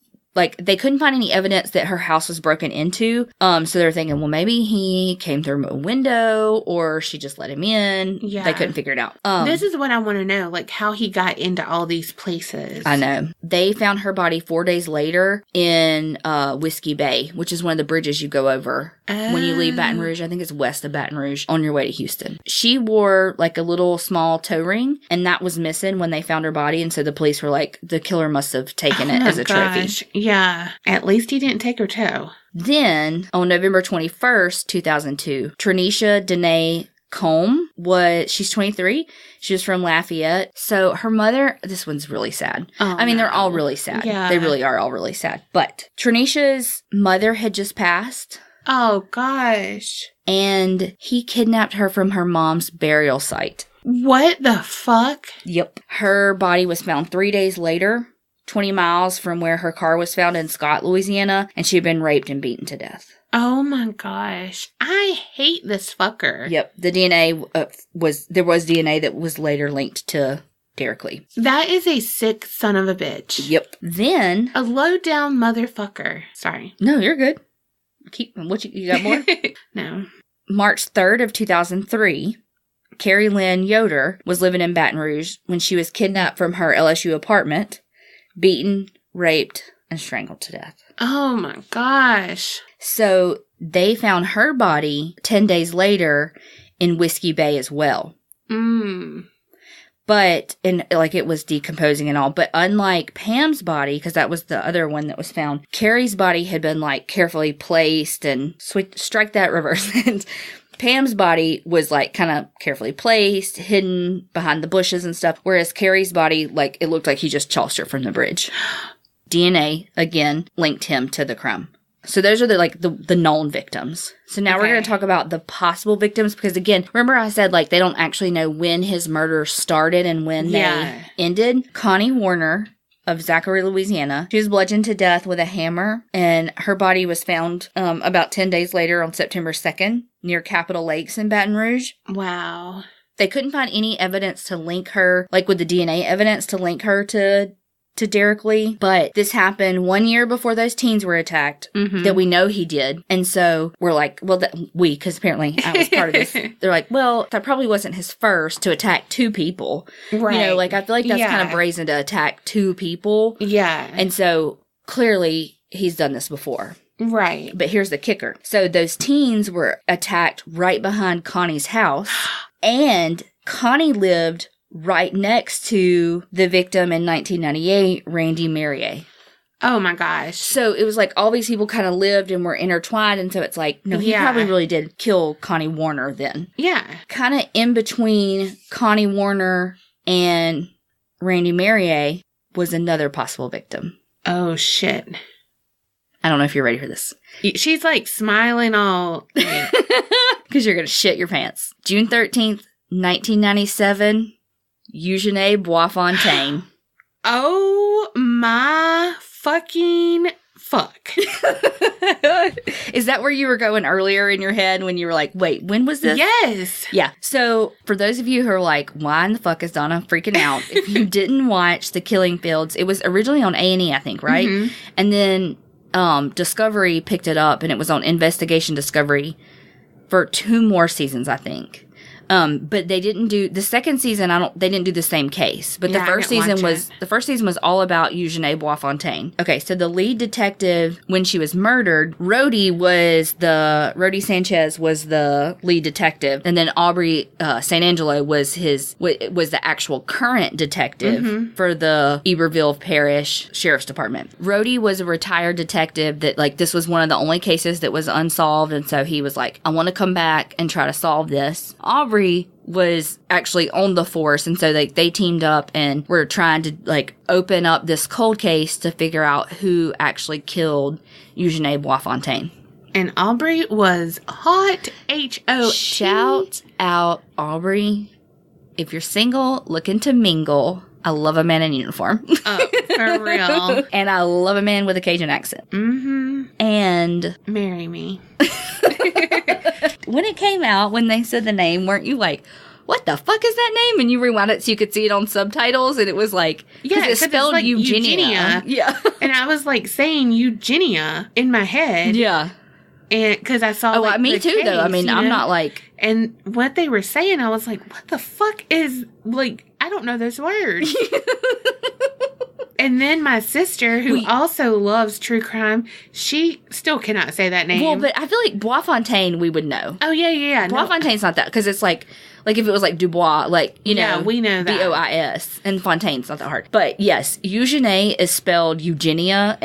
they couldn't find any evidence that her house was broken into. So they're thinking, well, maybe he came through a window or she just let him in. Yeah. They couldn't figure it out. This is what I want to know, how he got into all these places. I know. They found her body 4 days later in Whiskey Bay, which is one of the bridges you go over when you leave Baton Rouge. I think it's west of Baton Rouge on your way to Houston. She wore a little small toe ring and that was missing when they found her body. And so the police were the killer must have taken it as a trophy. Yeah, at least he didn't take her toe. Then, on November 21st, 2002, Trenisha Danae Combe she's 23. She was from Lafayette. So her mother, this one's really sad. Oh, I mean, they're all really sad. Yeah. They really are all really sad. But Trenisha's mother had just passed. Oh, gosh. And he kidnapped her from her mom's burial site. What the fuck? Yep. Her body was found 3 days later, 20 miles from where her car was found in Scott, Louisiana, and she had been raped and beaten to death. Oh my gosh. I hate this fucker. Yep. The DNA there was DNA that was later linked to Derrick Lee. That is a sick son of a bitch. Yep. Then a low down motherfucker. Sorry. No, you're good. You got more? No. March 3rd of 2003, Carrie Lynn Yoder was living in Baton Rouge when she was kidnapped from her LSU apartment, beaten, raped, and strangled to death. Oh my gosh. So they found her body 10 days later in Whiskey Bay as well. But, it was decomposing and all. But unlike Pam's body, because that was the other one that was found, Carrie's body had been, carefully placed and strike that reverse. Pam's body was like kind of carefully placed, hidden behind the bushes and stuff, whereas Carrie's body, like, it looked like he just tossed her from the bridge. DNA, again, linked him to the crime. So those are the known victims. So now we're going to talk about the possible victims because, again, remember I said, like, they don't actually know when his murder started and when they ended? Connie Warner of Zachary, Louisiana. She was bludgeoned to death with a hammer, and her body was found about 10 days later on September 2nd near Capitol Lakes in Baton Rouge. Wow. They couldn't find any evidence to link her, like with the DNA evidence, to link her to Derrick Lee, but this happened 1 year before those teens were attacked that we know he did. And so we're like, well, because apparently I was part of this. They're like, well, that probably wasn't his first to attack two people. Right. You know, like, I feel like that's kind of brazen to attack two people. Yeah. And so clearly he's done this before. Right. But here's the kicker. So those teens were attacked right behind Connie's house, and Connie lived right next to the victim in 1998, Randy Merrier. Oh my gosh. So it was like all these people kind of lived and were intertwined, and so it's like, no, he probably really did kill Connie Warner then. Yeah. Kind of in between Connie Warner and Randy Merrier was another possible victim. Oh, shit. I don't know if you're ready for this. She's like smiling all... Because you're going to shit your pants. June 13th, 1997... Eugenie Boisfontaine. Oh my fucking fuck. Is that where you were going earlier in your head when you were like, wait, when was this? Yes. Yeah. So for those of you who are like, why in the fuck is Donna freaking out? If you didn't watch The Killing Fields, it was originally on A&E, I think, right? Mm-hmm. And then Discovery picked it up, and it was on Investigation Discovery for 2 more seasons, I think. But they didn't do the second season. They didn't do the same case. But the first season was all about Eugenie Boisfontaine. Okay, so the lead detective when she was murdered, Rhodey Sanchez was the lead detective, and then Aubrey St. Angelo was the actual current detective for the Iberville Parish Sheriff's Department. Rhodey was a retired detective that, like, this was one of the only cases that was unsolved, and so he was like, I want to come back and try to solve this. Aubrey was actually on the force, and so they teamed up and were trying to, like, open up this cold case to figure out who actually killed Eugenie Boisfontaine. And Aubrey was hot. H-O. Shout out, Aubrey. If you're single, looking to mingle. I love a man in uniform. Oh, for real. And I love a man with a Cajun accent. Mm-hmm. And... marry me. When it came out, when they said the name, weren't you like, what the fuck is that name? And you rewound it so you could see it on subtitles, and it was like, yeah, it's spelled like Eugenia. Yeah. And I was like saying Eugenia in my head. Yeah. And because I saw, like, me too, case, though. I mean, I'm not like... And what they were saying, I was like, what the fuck is, like, I don't know those words. And then my sister, who also loves true crime, she still cannot say that name. Well, but I feel like Boisfontaine, we would know. Oh, yeah. Boisfontaine's not that, because it's like if it was like Dubois, like, you know. Yeah, we know that. B-O-I-S. And Fontaine's not that hard. But yes, Eugenie is spelled Eugenia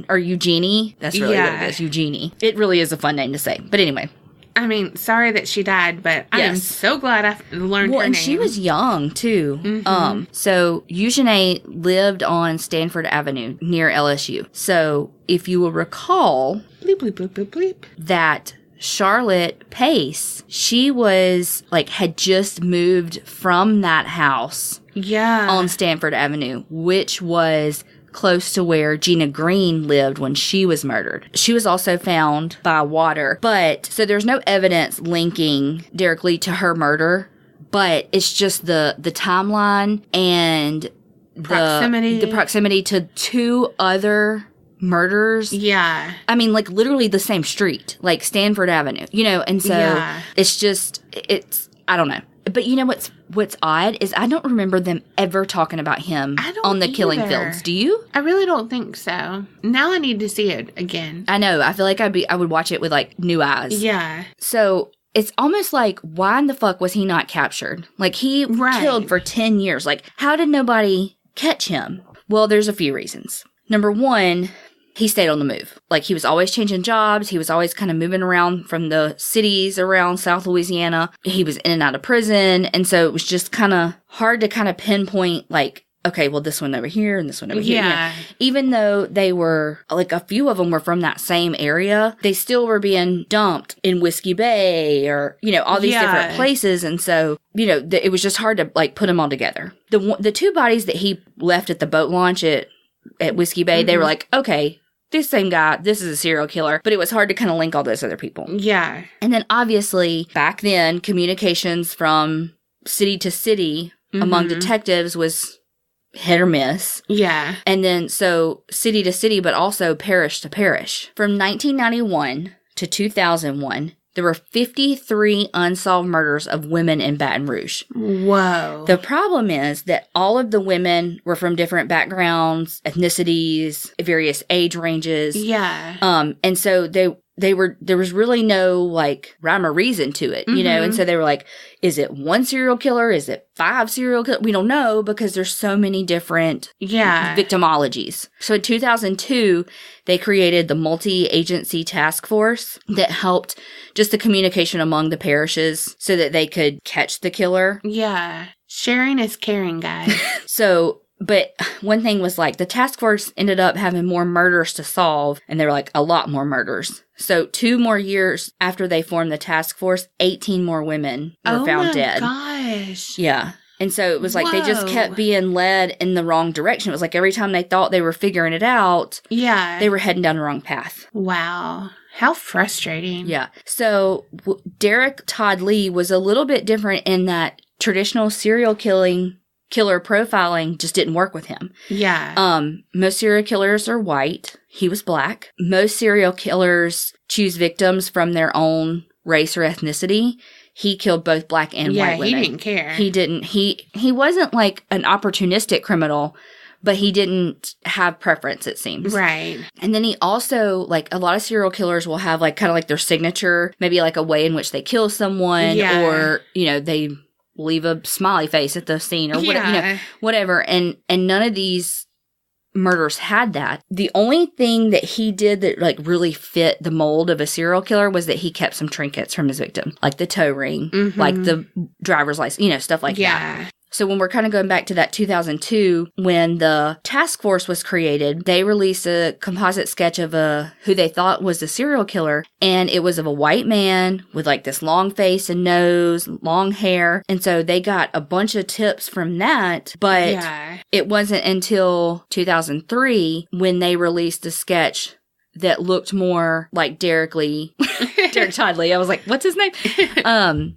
or Eugenie. That's really what it is, Eugenie. It really is a fun name to say. But anyway. I mean, sorry that she died, but I am so glad I learned her name. And she was young, too. Mm-hmm. So Eugenie lived on Stanford Avenue near LSU. So if you will recall... bleep, bleep, bleep, bleep, bleep. That Charlotte Pace, she was, like, had just moved from that house. Yeah. On Stanford Avenue, which was... close to where Gina Green lived when she was murdered. She was also found by water, so there's no evidence linking Derrick Lee to her murder, but it's just the timeline and the proximity to 2 other murders. Yeah. I mean, like, literally the same street, like Stanford Avenue, you know, and so it's I don't know. But you know what's odd is I don't remember them ever talking about him on The Killing Fields. Do you? I really don't think so. Now I need to see it again. I know. I feel like I would watch it with, like, new eyes. Yeah. So it's almost like, why in the fuck was he not captured? Like, he killed for 10 years. Like, how did nobody catch him? Well, there's a few reasons. Number one, he stayed on the move. Like, he was always changing jobs. He was always kind of moving around from the cities around South Louisiana. He was in and out of prison. And so it was just kind of hard to kind of pinpoint, like, okay, well, this one over here and this one over here. Yeah. Even though they were, like, a few of them were from that same area, they still were being dumped in Whiskey Bay or, all these different places. And so, it was just hard to, like, put them all together. The two bodies that he left at the boat launch at Whiskey Bay, they were like, okay, this same guy, this is a serial killer. But it was hard to kind of link all those other people. Yeah. And then, obviously, back then, communications from city to city among detectives was hit or miss. Yeah. And then, so city to city, but also parish to parish. From 1991 to 2001, there were 53 unsolved murders of women in Baton Rouge. Whoa. The problem is that all of the women were from different backgrounds, ethnicities, various age ranges. Yeah. And so there was really no, like, rhyme or reason to it, And so they were like, is it one serial killer? Is it 5 serial killers? We don't know because there's so many different victimologies. So in 2002, they created the multi-agency task force that helped just the communication among the parishes so that they could catch the killer. Yeah. Sharing is caring, guys. But one thing was, like, the task force ended up having more murders to solve, and there were, like, a lot more murders. So 2 more years after they formed the task force, 18 more women were found dead. Oh, my gosh. Yeah. And so it was like they just kept being led in the wrong direction. It was like every time they thought they were figuring it out, they were heading down the wrong path. Wow. How frustrating. Yeah. So Derrick Todd Lee was a little bit different in that traditional serial killer profiling just didn't work with him. Yeah. Most serial killers are white. He was black. Most serial killers choose victims from their own race or ethnicity. He killed both black and white women. Yeah, he didn't care. He didn't. He wasn't like an opportunistic criminal, but he didn't have preference, it seems. Right. And then he also, like, a lot of serial killers will have, like, kind of like their signature, maybe like a way in which they kill someone or, they leave a smiley face at the scene or whatever, whatever. And none of these murders had that. The only thing that he did that, like, really fit the mold of a serial killer was that he kept some trinkets from his victim, like the toe ring, like the driver's license, stuff like that. So when we're kind of going back to that 2002, when the task force was created, they released a composite sketch of who they thought was the serial killer. And it was of a white man with, like, this long face and nose, long hair. And so they got a bunch of tips from that. But it wasn't until 2003 when they released a sketch that looked more like Derrick Todd Lee. I was like, what's his name?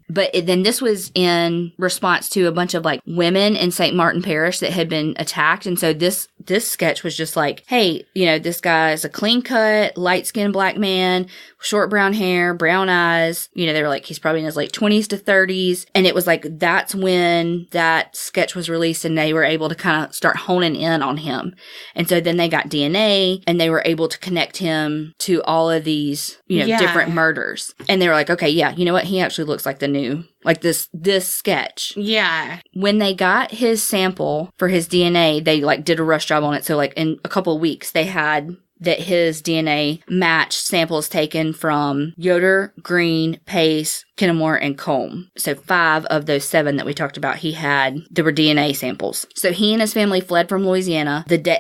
But then this was in response to a bunch of, like, women in St. Martin Parish that had been attacked. And so this sketch was just like, hey, this guy is a clean cut, light skinned black man, short brown hair, brown eyes. They were like, he's probably in his late 20s to 30s. And it was like, that's when that sketch was released and they were able to kind of start honing in on him. And so then they got DNA and they were able to connect him to all of these, different murders. And they were like, okay, yeah, you know what? He actually looks like the new, like this sketch. Yeah. When they got his sample for his DNA, they, like, did a rush job on it. So, like, in a couple of weeks, they had that his DNA matched samples taken from Yoder, Green, Pace, Kennemore, and Combe. So 5 of those 7 that we talked about, there were DNA samples. So he and his family fled from Louisiana the day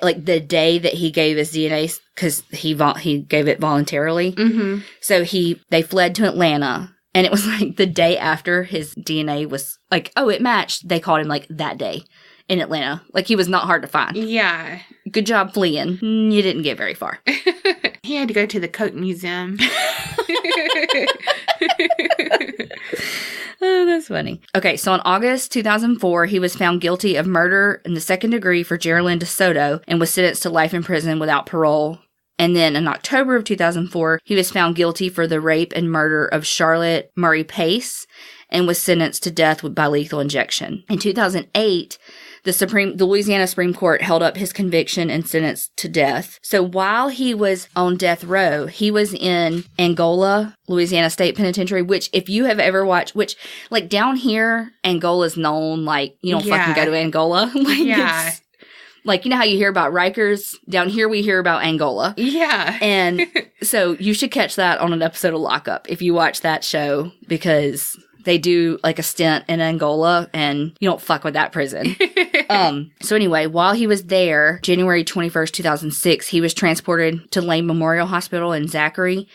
that he gave his DNA, because he gave it voluntarily. So they fled to Atlanta. And it was like the day after his DNA was like, oh, it matched. They called him, like, that day in Atlanta. Like, he was not hard to find. Yeah. Good job fleeing. You didn't get very far. He had to go to the Coke Museum. Oh, that's funny. Okay, so in August 2004, he was found guilty of murder in the 2nd degree for Geraldine DeSoto and was sentenced to life in prison without parole. And then in October of 2004, he was found guilty for the rape and murder of Charlotte Murray Pace and was sentenced to death by lethal injection. In 2008, the Louisiana Supreme Court held up his conviction and sentenced to death. So while he was on death row, he was in Angola, Louisiana State Penitentiary, which, if you have ever watched, which, like, down here, Angola's known, like, you don't fucking go to Angola. Like, Like, you know how you hear about Rikers? Down here we hear about Angola. Yeah. And so you should catch that on an episode of Lockup if you watch that show, because they do like a stint in Angola and you don't fuck with that prison. So anyway, while he was there, January 21st, 2006, he was transported to Lane Memorial Hospital in Zachary,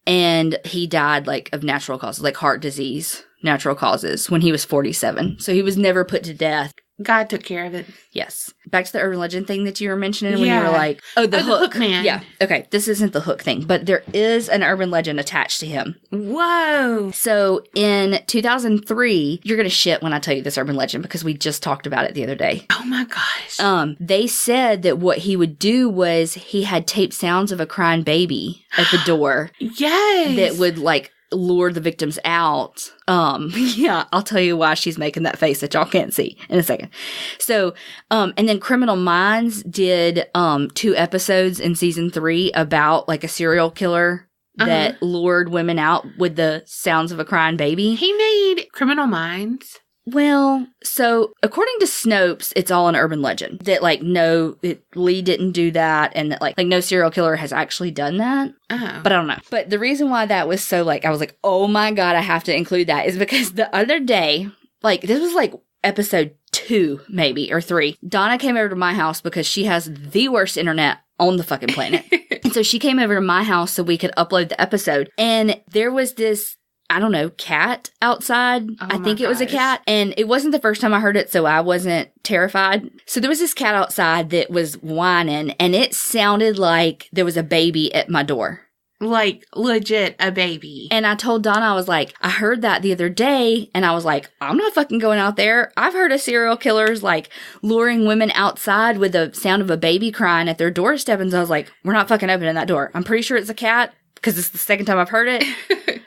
and he died like of natural causes, like heart disease, natural causes, when he was 47. So he was never put to death. God took care of it. Yes. Back to the urban legend thing that you were mentioning when you were like, the hook man. Yeah. Okay. This isn't the hook thing, but there is an urban legend attached to him. Whoa. So in 2003, you're going to shit when I tell you this urban legend because we just talked about it the other day. Oh my gosh. They said that what he would do was he had taped sounds of a crying baby at the door. Yes. That would like lure the victims out. Yeah, I'll tell you why she's making that face that y'all can't see in a second. So, and then Criminal Minds did 2 episodes in season 3 about like a serial killer that lured women out with the sounds of a crying baby. He made Criminal Minds. Well, so according to Snopes, it's all an urban legend that like Lee didn't do that, and that like no serial killer has actually done that. Oh. But I don't know. But the reason why that was so like I was like, oh my God, I have to include that is because the other day, like this was like episode 2 maybe or 3. Donna came over to my house because she has the worst internet on the fucking planet, and so she came over to my house so we could upload the episode, and there was this, I don't know, cat outside. Oh I think it was a cat. And it wasn't the first time I heard it, so I wasn't terrified. So there was this cat outside that was whining, and it sounded like there was a baby at my door. Like, legit, a baby. And I told Donna, I was like, I heard that the other day, and I was like, I'm not fucking going out there. I've heard of serial killers, like, luring women outside with the sound of a baby crying at their doorstep, and so I was like, we're not fucking opening that door. I'm pretty sure it's a cat, because it's the second time I've heard it.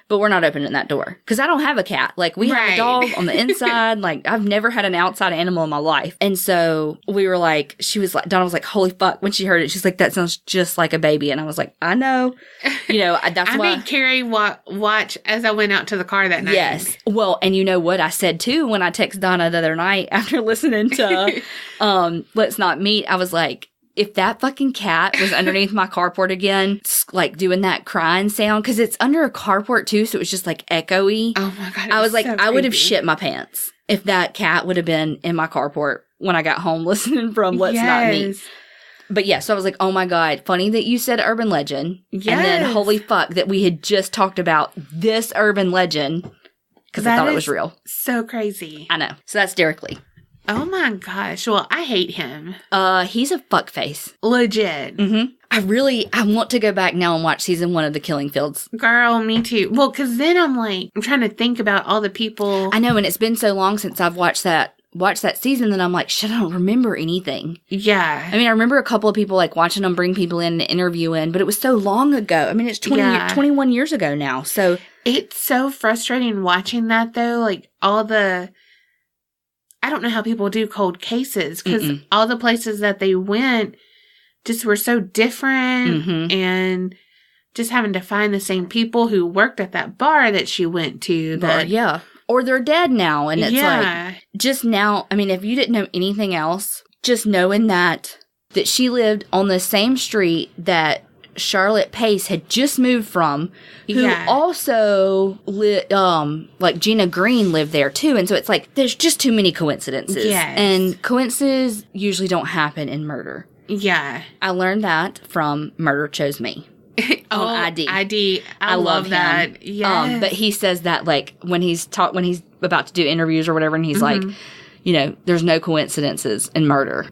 But we're not opening that door. Because I don't have a cat. Like, we have a dog on the inside. Like, I've never had an outside animal in my life. And so we were like, Donna was like, holy fuck. When she heard it, she's like, that sounds just like a baby. And I was like, I know. You know, that's why. I made Carrie watch as I went out to the car that night. Yes. Well, and you know what I said too when I texted Donna the other night after listening to Let's Not Meet, I was like, if that fucking cat was underneath my carport again, like doing that crying sound, because it's under a carport too, so it was just like echoey. Oh my God. I was like, so I would have creepy. shit my pants if that cat would have been in my carport when I got home listening from Let's Not Meet. But yeah, so I was like, oh my God, funny that you said urban legend. Yes. And then holy fuck that we had just talked about this urban legend because I thought it was real. So crazy. I know. So that's Derrick Lee. Oh my gosh. Well, I hate him. He's a fuckface. Legit. Mm-hmm. I want to go back now and watch season 1 of The Killing Fields. Girl, me too. Well, because then I'm trying to think about all the people. I know, and it's been so long since I've watched that season that I'm like, shit, I don't remember anything. Yeah. I mean, I remember a couple of people like watching them bring people in and interview in, but it was so long ago. I mean, it's 21 years ago now. So it's so frustrating watching that though. Like I don't know how people do cold cases because all the places that they went just were so different and just having to find the same people who worked at that bar that she went to. Or they're dead now. And it's like, just now, I mean, if you didn't know anything else, just knowing that she lived on the same street that Charlotte Pace had just moved from, who also like Gina Green lived there too, and so it's like there's just too many coincidences. And coincidences usually don't happen in murder. I learned that from Murder Chose Me on ID. I love that. Yes. But he says that like when he's about to do interviews or whatever, and he's like, you know, there's no coincidences in murder.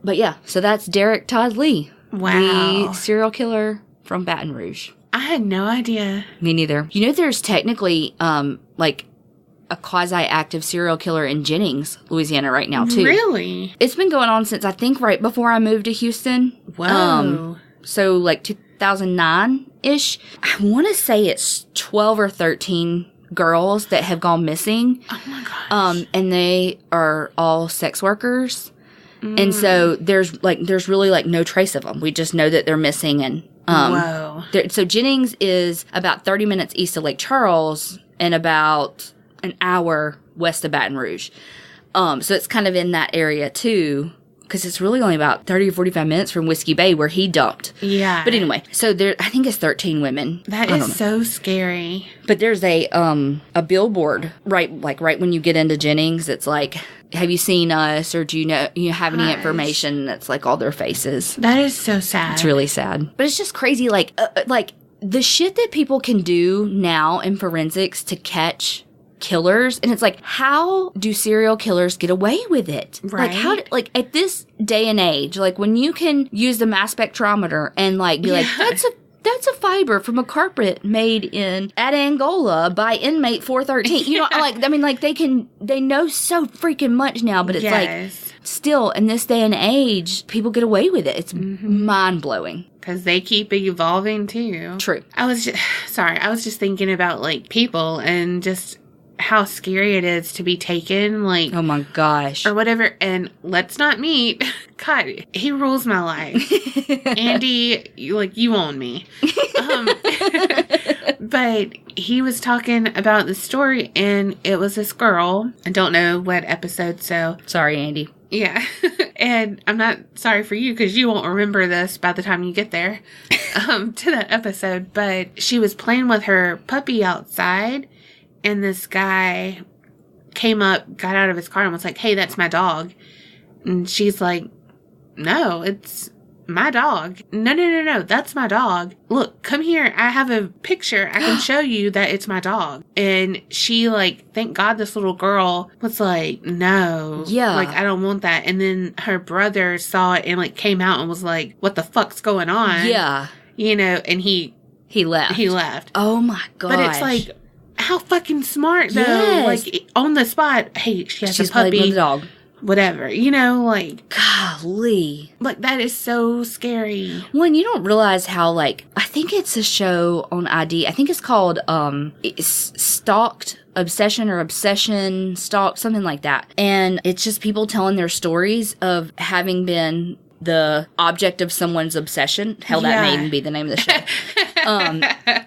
But yeah, so that's Derrick Todd Lee. Wow. The serial killer from Baton Rouge. I had no idea. Me neither. You know, there's technically, like, a quasi-active serial killer in Jennings, Louisiana right now, too. Really? It's been going on since, I think, right before I moved to Houston. Whoa. So, like, 2009-ish. I want to say it's 12 or 13 girls that have gone missing. Oh, my gosh. And they are all sex workers. And so there's really like no trace of them. We just know that they're missing. And whoa. So Jennings is about 30 minutes east of Lake Charles and about an hour west of Baton Rouge. So it's kind of in that area too, because it's really only about 30 or 45 minutes from Whiskey Bay where he dumped. Yeah. But anyway, so there, I think it's 13 women. That is so scary. But there's a billboard right when you get into Jennings. It's like, have you seen us, or do you have any information? That's like all their faces. That is so sad. It's really sad. But it's just crazy, like the shit that people can do now in forensics to catch killers, and it's like, how do serial killers get away with it? Right. Like at this day and age, like when you can use the mass spectrometer and like be like, that's a fiber from a carpet made at Angola by inmate 413. You know, like, I mean, like they know so freaking much now, but it's like, still in this day and age, people get away with it. It's mind blowing. Because they keep evolving too. True. I was just thinking about like people and just how scary it is to be taken, like, oh my gosh, or whatever. And let's not meet. God, he rules my life. Andy, you own me. But he was talking about the story, and it was this girl. I don't know what episode, so sorry, Andy. Yeah. And I'm not sorry for you, because you won't remember this by the time you get there to that episode. But she was playing with her puppy outside, and this guy came up, got out of his car, and was like, "Hey, that's my dog." And she's like, "No, it's my dog." No, that's my dog. Look, come here. I have a picture. I can show you that it's my dog. And she, like, thank God this little girl was like, "No. Yeah. Like, I don't want that." And then her brother saw it and, like, came out and was like, "What the fuck's going on?" Yeah. You know, and he left. He left. Oh my gosh. But it's like, how fucking smart, though. Yes. Like, on the spot, hey, she's a puppy. Played with the dog. Whatever. You know, like, golly. Like, that is so scary. One, you don't realize how, like, I think it's a show on ID. I think it's called Stalked Obsession or Obsession Stalked, something like that. And it's just people telling their stories of having been the object of someone's obsession. Hell, that may even be the name of the show.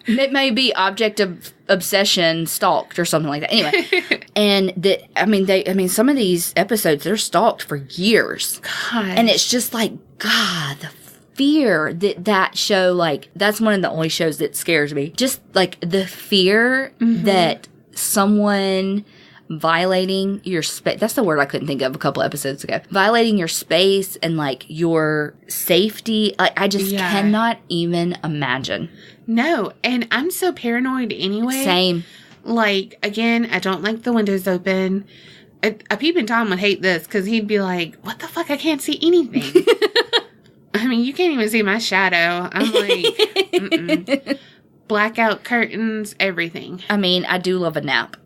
It may be object of obsession stalked or something like that. Anyway, and some of these episodes, they're stalked for years. God. And it's just like, God, the fear that show, like, that's one of the only shows that scares me. Just like the fear that someone violating your space. That's the word I couldn't think of a couple episodes ago. Violating your space and, like, your safety. I just cannot even imagine. No. And I'm so paranoid anyway. Same. Like, again, I don't like the windows open. A peeping Tom would hate this, because he'd be like, "What the fuck? I can't see anything." I mean, you can't even see my shadow. I'm like, blackout curtains, everything. I mean, I do love a nap.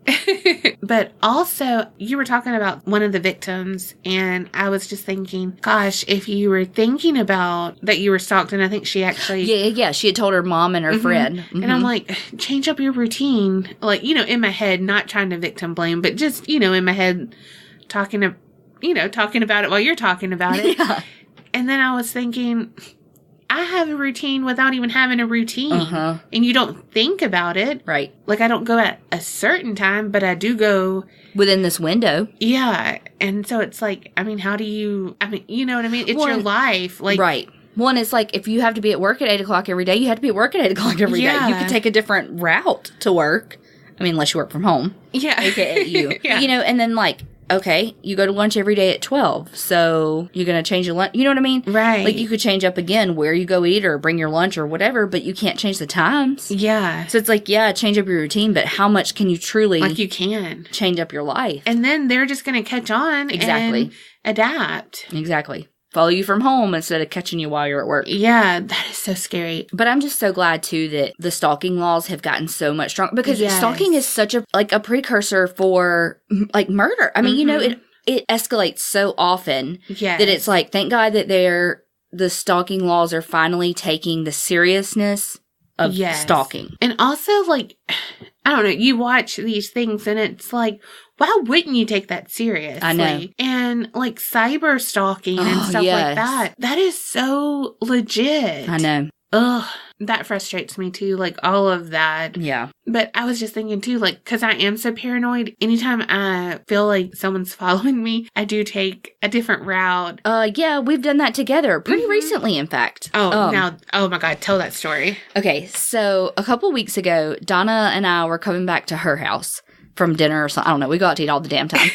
But also, you were talking about one of the victims, and I was just thinking, gosh, if you were thinking about that you were stalked, and I think she actually... Yeah, she had told her mom and her friend. And I'm like, change up your routine. Like, you know, in my head, not trying to victim blame, but just, you know, in my head, talking about it while you're talking about it. Yeah. And then I was thinking, I have a routine without even having a routine. And you don't think about it. Right. Like, I don't go at a certain time, but I do go... within this window. Yeah. And so it's like, I mean, how do you... I mean, you know what I mean? It's your life. Like, right. One, it's like, if you have to be at work at 8 o'clock every day, you have to be at work at 8 o'clock every day. You could take a different route to work. I mean, unless you work from home. Yeah. AKA you. You know, and then, like, okay, you go to lunch every day at 12, so you're going to change your lunch. You know what I mean? Right. Like, you could change up again where you go eat or bring your lunch or whatever, but you can't change the times. Yeah. So it's like, change up your routine, but how much can you truly... like, you can. ...change up your life? And then they're just going to catch on and adapt. Exactly. Follow you from home instead of catching you while you're at work. Yeah, that is so scary. But I'm just so glad, too, that the stalking laws have gotten so much stronger. Because stalking is such a precursor for, like, murder. I mean, you know, it escalates so often that it's like, thank God that the stalking laws are finally taking the seriousness of stalking. And also, like, I don't know, you watch these things and it's like, why wouldn't you take that seriously? I know. And, like, cyber stalking and stuff like that. That is so legit. I know. ugh, that frustrates me too. Like, all of that. Yeah. But I was just thinking too, like, because I am so paranoid, anytime I feel like someone's following me, I do take a different route. Yeah, we've done that together pretty recently, in fact. Oh, now, oh my God, tell that story. Okay, so a couple weeks ago, Donna and I were coming back to her house from dinner or something. I don't know. We go out to eat all the damn time.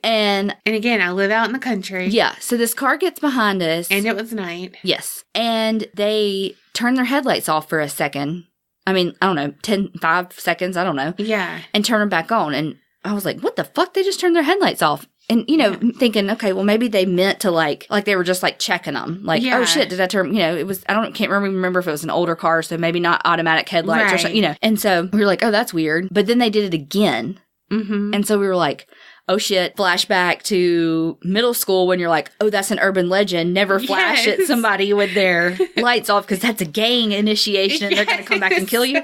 And again, I live out in the country. Yeah. So this car gets behind us. And it was night. Yes. And they turn their headlights off for a second. I mean, I don't know, 5 seconds. I don't know. Yeah. And turn them back on. And I was like, what the fuck? They just turned their headlights off. And, you know, thinking, okay, well, maybe they meant to like they were just like checking them. Like, oh shit, did I turn, you know, it was, can't remember if it was an older car. So maybe not automatic headlights or something, you know. And so we were like, oh, that's weird. But then they did it again. Mm-hmm. And so we were like, oh shit, flashback to middle school when you're like, oh, that's an urban legend. Never flash at somebody with their lights off because that's a gang initiation and they're going to come back and kill you.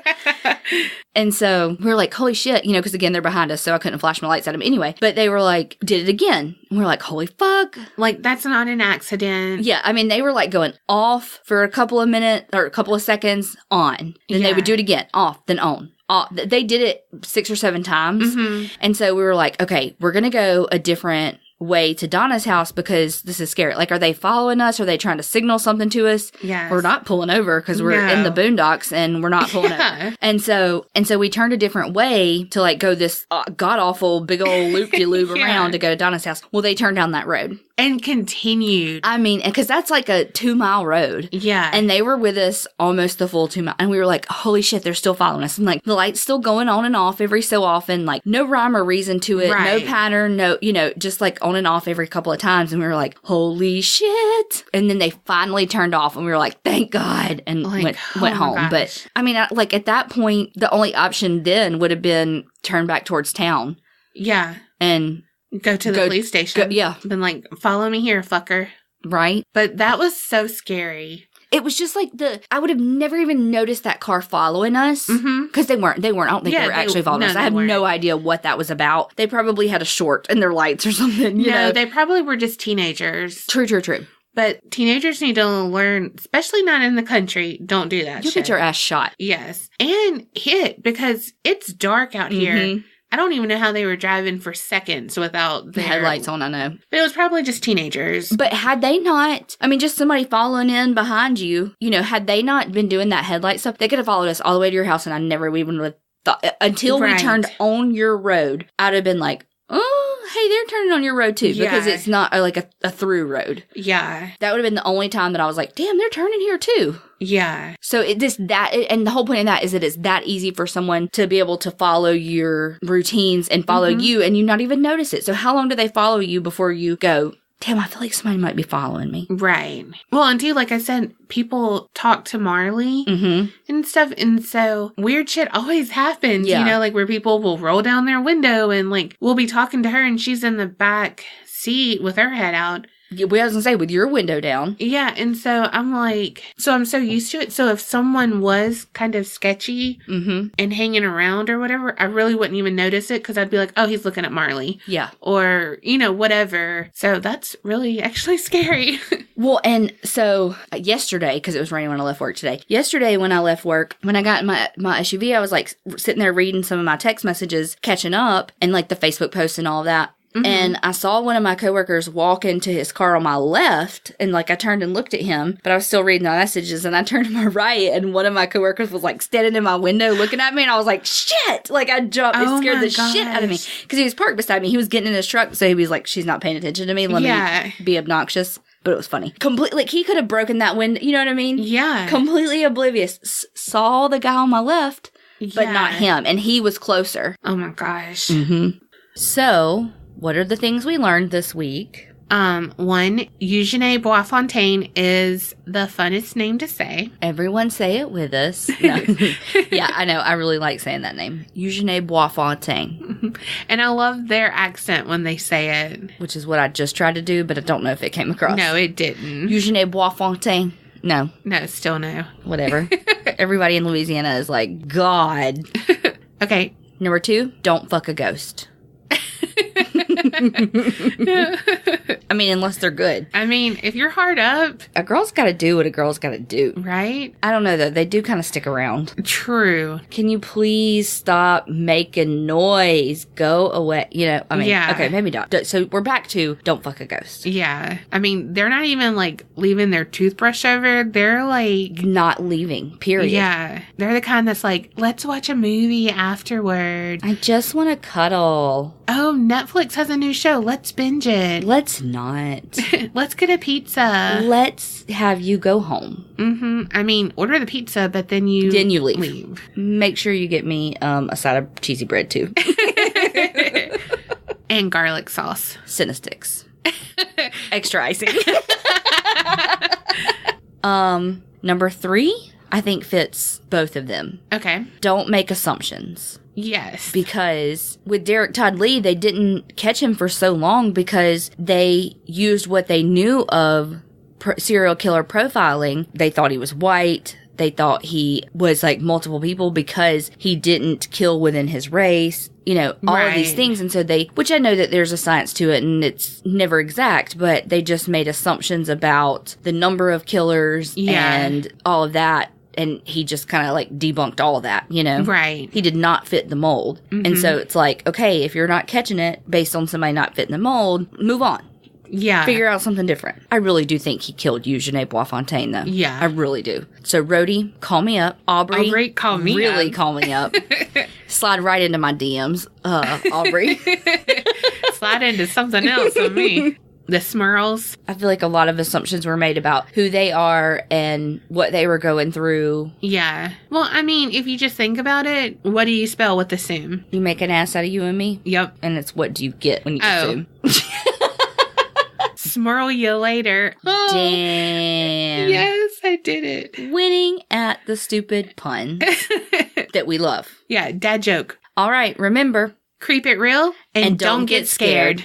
And so we were like, holy shit, you know, because again, they're behind us, so I couldn't flash my lights at them anyway. But they were like, did it again. And we're like, holy fuck. Like, that's not an accident. Yeah, I mean, they were like going off for a couple of minutes or a couple of seconds on. Then they would do it again, off, then on. They did it 6 or 7 times. Mm-hmm. And so we were like, okay, we're going to go a different way to Donna's house because this is scary. Like, are they following us? Are they trying to signal something to us? Yes. We're not pulling over because we're in the boondocks and we're not pulling over. And so we turned a different way to like go this god-awful big old loop-de-loop around to go to Donna's house. Well, they turned down that road. And continued. I mean, because that's like a 2-mile road. Yeah. And they were with us almost the full 2 miles. And we were like, holy shit, they're still following us. And like, the light's still going on and off every so often. Like, no rhyme or reason to it. Right. No pattern. No, you know, just like on and off every couple of times. And we were like, holy shit. And then they finally turned off. And we were like, thank God. And like, went home. Gosh. But I mean, like at that point, the only option then would have been turn back towards town. Yeah. And go to the police station. Yeah. Been like, follow me here, fucker. Right. But that was so scary. It was just like I would have never even noticed that car following us. Because they weren't. I don't think they were actually following us. I have no idea what that was about. They probably had a short in their lights or something. You know? They probably were just teenagers. True. But teenagers need to learn, especially not in the country, don't do that You'll get your ass shot. Yes. And hit, because it's dark out here. I don't even know how they were driving for seconds without their headlights on, I know. But it was probably just teenagers. But had they not, I mean, just somebody following in behind you, you know, had they not been doing that headlight stuff, they could have followed us all the way to your house and I never even would have thought, until we turned on your road, I'd have been like, oh, hey, they're turning on your road too, because it's not like a through road. Yeah. That would have been the only time that I was like, damn, they're turning here too. Yeah. So and the whole point of that is that it's that easy for someone to be able to follow your routines and follow you and you not even notice it. So how long do they follow you before you go, damn, I feel like somebody might be following me? Right. Well, and too, like I said, people talk to Marley and stuff. And so weird shit always happens, you know, like where people will roll down their window and like we'll be talking to her and she's in the back seat with her head out. We was gonna say, with your window down. Yeah, and so I'm like, I'm so used to it. So if someone was kind of sketchy and hanging around or whatever, I really wouldn't even notice it because I'd be like, oh, he's looking at Marley. Yeah. Or, you know, whatever. So that's really actually scary. Well, and so yesterday, because it was raining when I left work today, when I left work, when I got in my SUV, I was like sitting there reading some of my text messages, catching up, and like the Facebook posts and all that. And I saw one of my coworkers walk into his car on my left, and like I turned and looked at him, but I was still reading the messages, and I turned to my right, and one of my coworkers was like standing in my window looking at me, and I was like, shit! Like I jumped. It scared the shit out of me. Because he was parked beside me. He was getting in his truck, so he was like, she's not paying attention to me. Let me be obnoxious. But it was funny. Completely, like he could have broken that window. You know what I mean? Yeah. Completely oblivious. Saw the guy on my left, but not him. And he was closer. Oh my gosh. So, what are the things we learned this week? One, Eugenie Boisfontaine is the funnest name to say. Everyone say it with us. No. Yeah, I know. I really like saying that name. Eugenie Boisfontaine. And I love their accent when they say it. Which is what I just tried to do, but I don't know if it came across. No, it didn't. Eugenie Boisfontaine. No. No, still no. Whatever. Everybody in Louisiana is like, God. Okay. Number 2, don't fuck a ghost. I mean, unless they're good. I mean, if you're hard up. A girl's got to do what a girl's got to do. Right? I don't know, though. They do kind of stick around. True. Can you please stop making noise? Go away. You know, I mean, yeah. Okay, maybe not. So we're back to don't fuck a ghost. Yeah. I mean, they're not even, like, leaving their toothbrush over. They're, like... not leaving, period. Yeah. They're the kind that's like, let's watch a movie afterward. I just want to cuddle. Oh, Netflix has a new show. Let's binge it. Let's not. Let's get a pizza. Let's have you go home. Mm-hmm. I mean, order the pizza, but then you leave. Make sure you get me a side of cheesy bread, too. And garlic sauce. Cinnasticks. Extra icing. Number 3, I think fits both of them. Okay. Don't make assumptions. Yes. Because with Derrick Todd Lee, they didn't catch him for so long because they used what they knew of serial killer profiling. They thought he was white. They thought he was like multiple people because he didn't kill within his race. You know, all of these things. And so which I know that there's a science to it and it's never exact, but they just made assumptions about the number of killers and all of that. And he just kind of like debunked all of that, you know? Right. He did not fit the mold. Mm-hmm. And so it's like, okay, if you're not catching it based on somebody not fitting the mold, move on. Yeah. Figure out something different. I really do think he killed Eugene Boisfontaine, though. Yeah. I really do. So, Rhodey, call me up. Aubrey, call me really up. Call me up. Slide right into my DMs, Aubrey. Slide into something else with me. The Smurls. I feel like a lot of assumptions were made about who they are and what they were going through. Yeah. Well, I mean, if you just think about it, what do you spell with assume? You make an ass out of you and me? Yep. And it's what do you get when you assume? Smurl you later. Oh, damn. Yes, I did it. Winning at the stupid puns that we love. Yeah, dad joke. All right, remember. Creep it real and don't get scared.